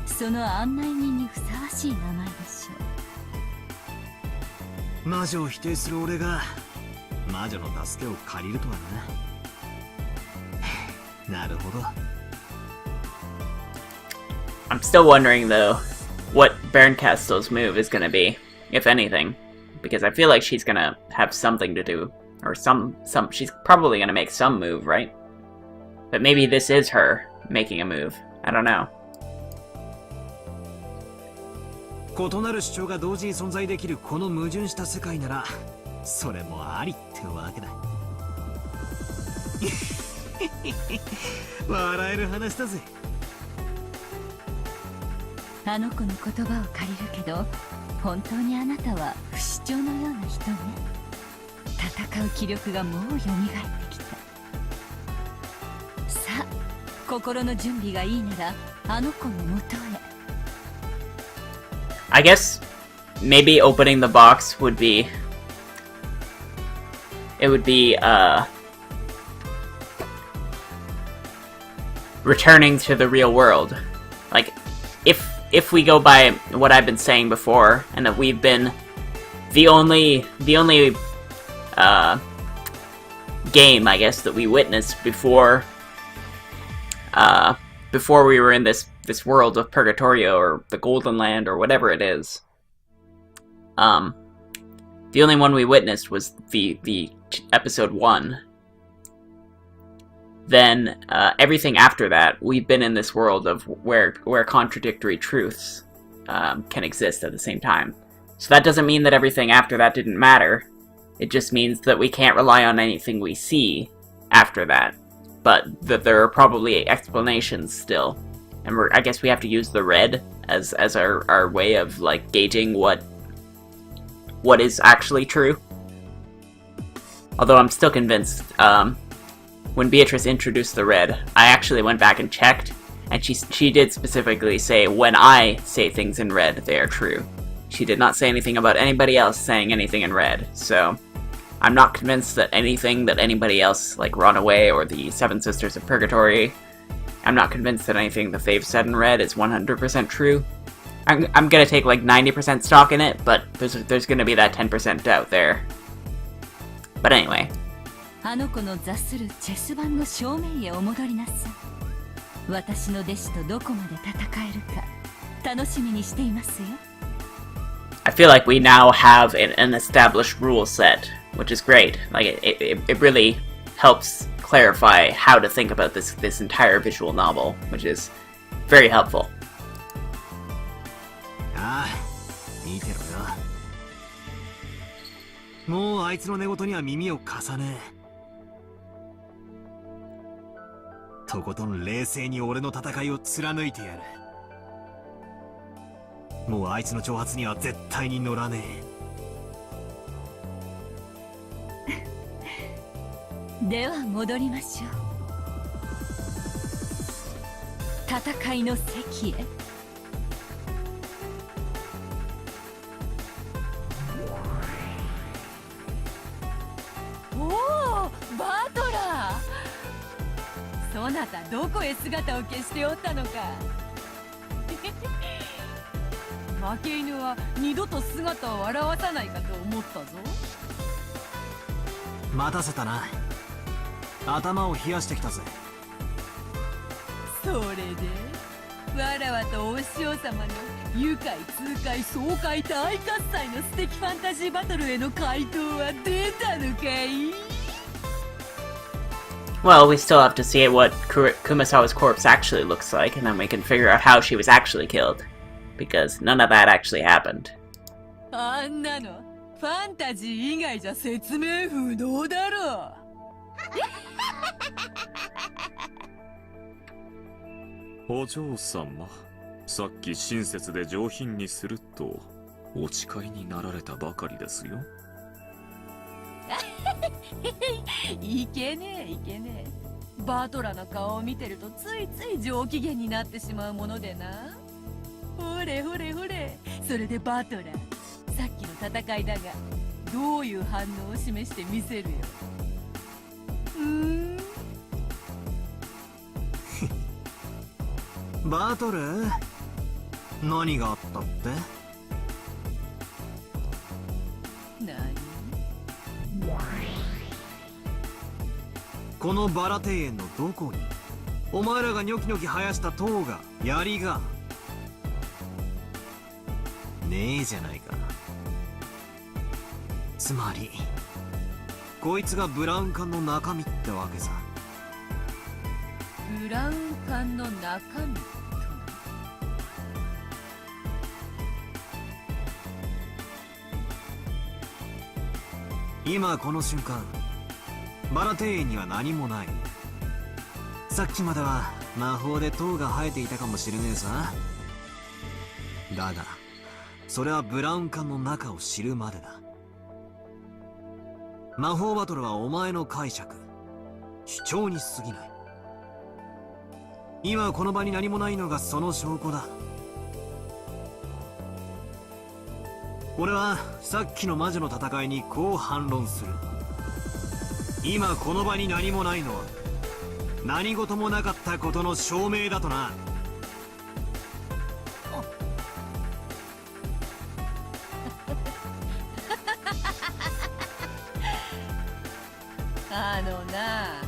その案内人にふさわしい名前でしょう。魔女を否定する俺が魔女の助けを借りるとはな。なるほど。I'm still wondering though what Bernkastel's move is gonna be, if anything, because I feel like she's gonna have something to do, or she's probably gonna make some move, right? But maybe this is her making a move. I don't know. 異なる主張が同時に存在できるこの矛盾した世界なら、それもありってわけだ。笑える話だぜ。あの子の言葉を借りるけど、本当にあなたは不死鳥のような人ね。戦う気力がもう蘇ってきた。さあ、心の準備がいいならあの子のもとへ。I guess maybe opening the box would be... It would be, returning to the real world. Like, if we go by what I've been saying before, and that we've been the only game, I guess, that we witnessed before we were in this world of Purgatorio, or the Golden Land, or whatever it is. The only one we witnessed was the episode 1. Then everything after that, we've been in this world of where contradictory truths can exist at the same time. So that doesn't mean that everything after that didn't matter. It just means that we can't rely on anything we see after that, but that there are probably explanations still. And I guess we have to use the red as our way of like gauging what is actually true. Although I'm still convinced, when Beatrice introduced the red, I actually went back and checked, and she did specifically say, when I say things in red, they are true. She did not say anything about anybody else saying anything in red, so I'm not convinced that anything that anybody else, like Runaway or the Seven Sisters of Purgatory, I'm not convinced that anything that they've said in red is 100% true. I'm gonna take like 90% stock in it, but there's gonna be that 10% doubt there. But anyway. あの子の座するチェス盤の正面へお戻りなさい。私の弟子とどこまで戦えるか楽しみにしていますよ。I feel like we now have an established rule set, which is great. Like it really helps clarify how to think about this entire visual novel, which is very helpful. ああ、見てろよ。もうあいつの寝言には耳を貸さねえ。とことん冷静に俺の戦いを貫いてやる。もうあいつの挑発には絶対に乗らねえ。では戻りましょう。戦いの席へ。おお、バトラー。そなたどこへ姿を消しておったのか。負け犬は二度と姿を現さないかと思ったぞ。待たせたな。頭を冷やしてきたぜ。それでわらわとお師匠様の愉快痛快爽快大喝采の素敵ファンタジーバトルへの回答は出たのかい？ Well, we still have to see what Kumasawa's corpse actually looks like, and then we can figure out how she was actually killed. Because none of that actually happened. あんなのファンタジー以外じゃ説明不能だろ。お嬢様、さっき親切で上品にするとお誓いになられたばかりですよ。いけねえいけねえ。バトラの顔を見てるとついつい上機嫌になってしまうものでな。ほれほれほれ、それでバトラ、さっきの戦いだがどういう反応を示してみせるよ。バトル？何があったって？何？このバラ庭園のどこにお前らがニョキニョキ生やした塔が槍がねえじゃないか。つまりこいつがブラウン管の中身ってわけさ。ブラウン管の中身と今この瞬間バラ庭園には何もない。さっきまでは魔法で塔が生えていたかもしれねえさ。だがそれはブラウン管の中を知るまでだ。魔法バトルはお前の解釈主張に過ぎない。今この場に何もないのがその証拠だ。俺はさっきの魔女の戦いにこう反論する。今この場に何もないのは何事もなかったことの証明だとな。あのな、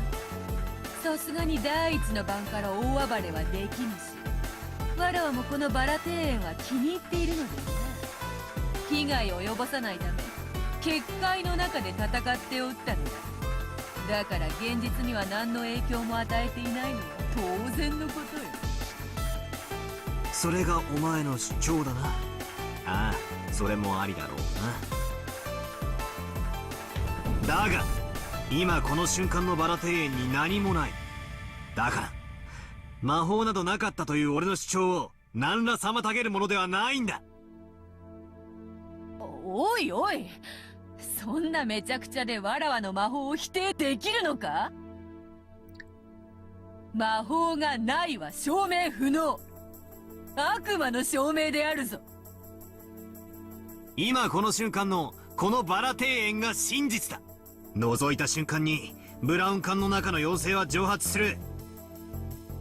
さすがに第一の晩から大暴れはできぬし、わらわもこのバラ庭園は気に入っているのですな。被害を及ぼさないため結界の中で戦っておったのだ。だから現実には何の影響も与えていないのは当然のことよ。それがお前の主張だな。ああ、それもありだろうな。だが今この瞬間のバラ庭園に何もない。だから魔法などなかったという俺の主張を何ら妨げるものではないんだ。おいおい、そんなめちゃくちゃでわらわの魔法を否定できるのか？魔法がないは証明不能。悪魔の証明であるぞ。今この瞬間のこのバラ庭園が真実だ。覗いた瞬間にブラウン管の中の妖精は蒸発する。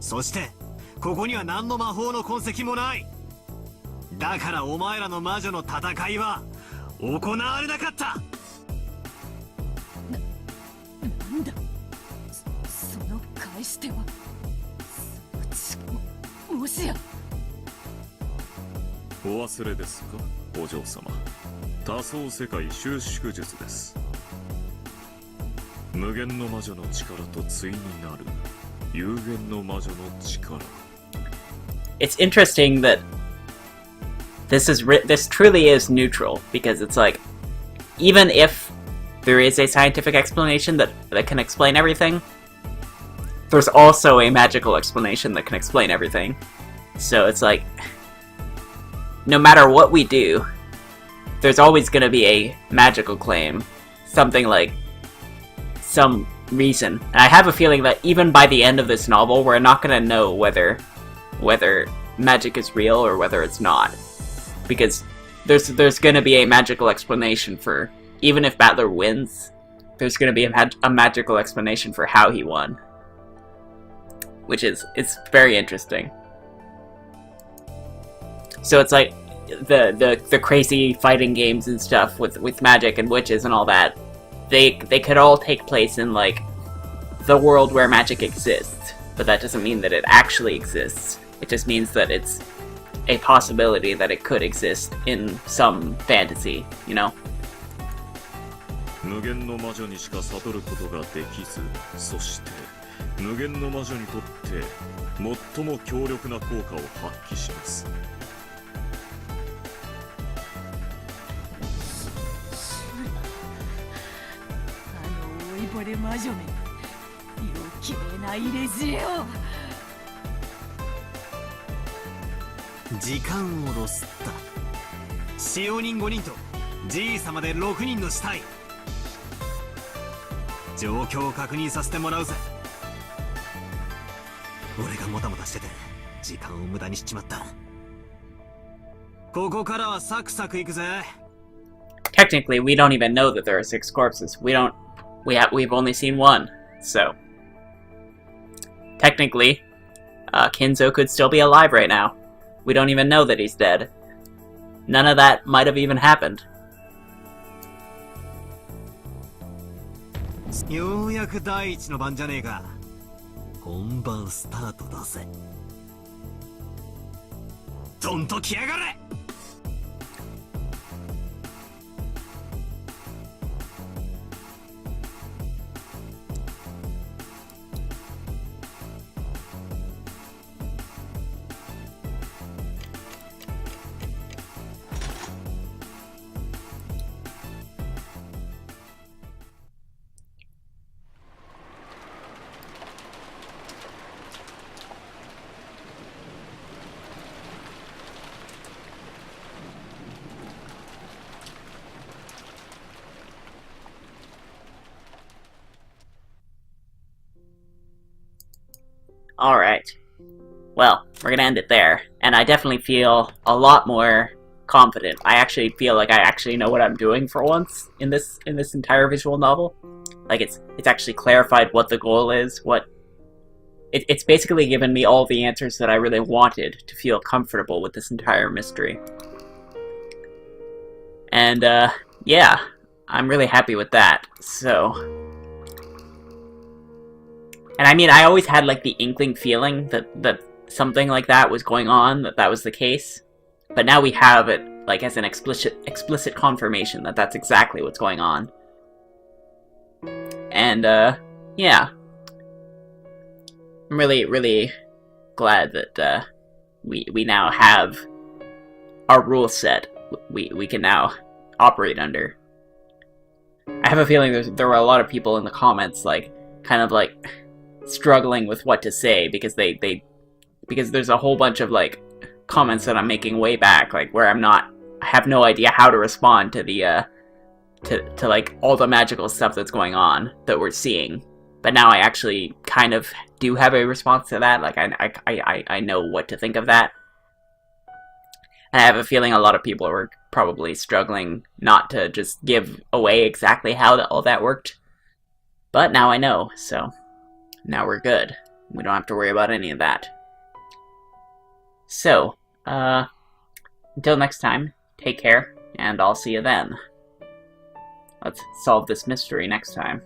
そしてここには何の魔法の痕跡もない。だからお前らの魔女の戦いは行われなかった。なんだ、その返し手はその血もしや。お忘れですか、お嬢様。多層世界収縮術です。無限の魔女の力と対になる有限の魔女の力。 It's interesting that this truly is neutral, because it's like, even if there is a scientific explanation that can explain everything, there's also a magical explanation that can explain everything. So it's like, no matter what we do, there's always going to be a magical claim. Something like some reason. And I have a feeling that even by the end of this novel, we're not going to know whether magic is real or whether it's not. Because there's going to be a magical explanation for, even if Battler wins, there's going to be a magical explanation for how he won. Which is, it's very interesting. So it's like the crazy fighting games and stuff with magic and witches and all that. They could all take place in like the world where magic exists, but that doesn't mean that it actually exists. It just means that it's a possibility that it could exist in some fantasy, you know? 無限の魔女にしか悟ることができず、そして無限の魔女にとって最も強力な効果を発揮します。老いぼれ魔女め、余計な入れ知恵を。時間をロスった。使用人5人とじい様で6人の死体。状況を確認させてもらうぜ。俺がもたもたしてて時間を無駄にしちまった。ここからはサクサクいくぜ。 Technically, we don't even know that there are 6 corpses. We've only seen 1. So, technically, Kinzo could still be alive right now. We don't even know that he's dead. None of that might have even happened. ようやく第一の番じゃねえか。本番スタートだぜ。どんと来やがれ。Alright. Well, we're gonna end it there. And I definitely feel a lot more confident. I actually feel like I actually know what I'm doing for once in this entire visual novel. Like, it's actually clarified what the goal is, it's basically given me all the answers that I really wanted to feel comfortable with this entire mystery. And, yeah, I'm really happy with that, so... And I mean, I always had, like, the inkling feeling that something like that was going on, that was the case. But now we have it, like, as an explicit confirmation that that's exactly what's going on. And, yeah. I'm really, really glad that, we now have our rule set we can now operate under. I have a feeling there were a lot of people in the comments, like, kind of, like... struggling with what to say because because there's a whole bunch of like comments that I'm making way back, like where I have no idea how to respond to the to like all the magical stuff that's going on that we're seeing. But now I actually kind of do have a response to that. Like I know what to think of that. And I have a feeling a lot of people were probably struggling not to just give away exactly how all that worked. But now I know, so now we're good. We don't have to worry about any of that. So, until next time, take care, and I'll see you then. Let's solve this mystery next time.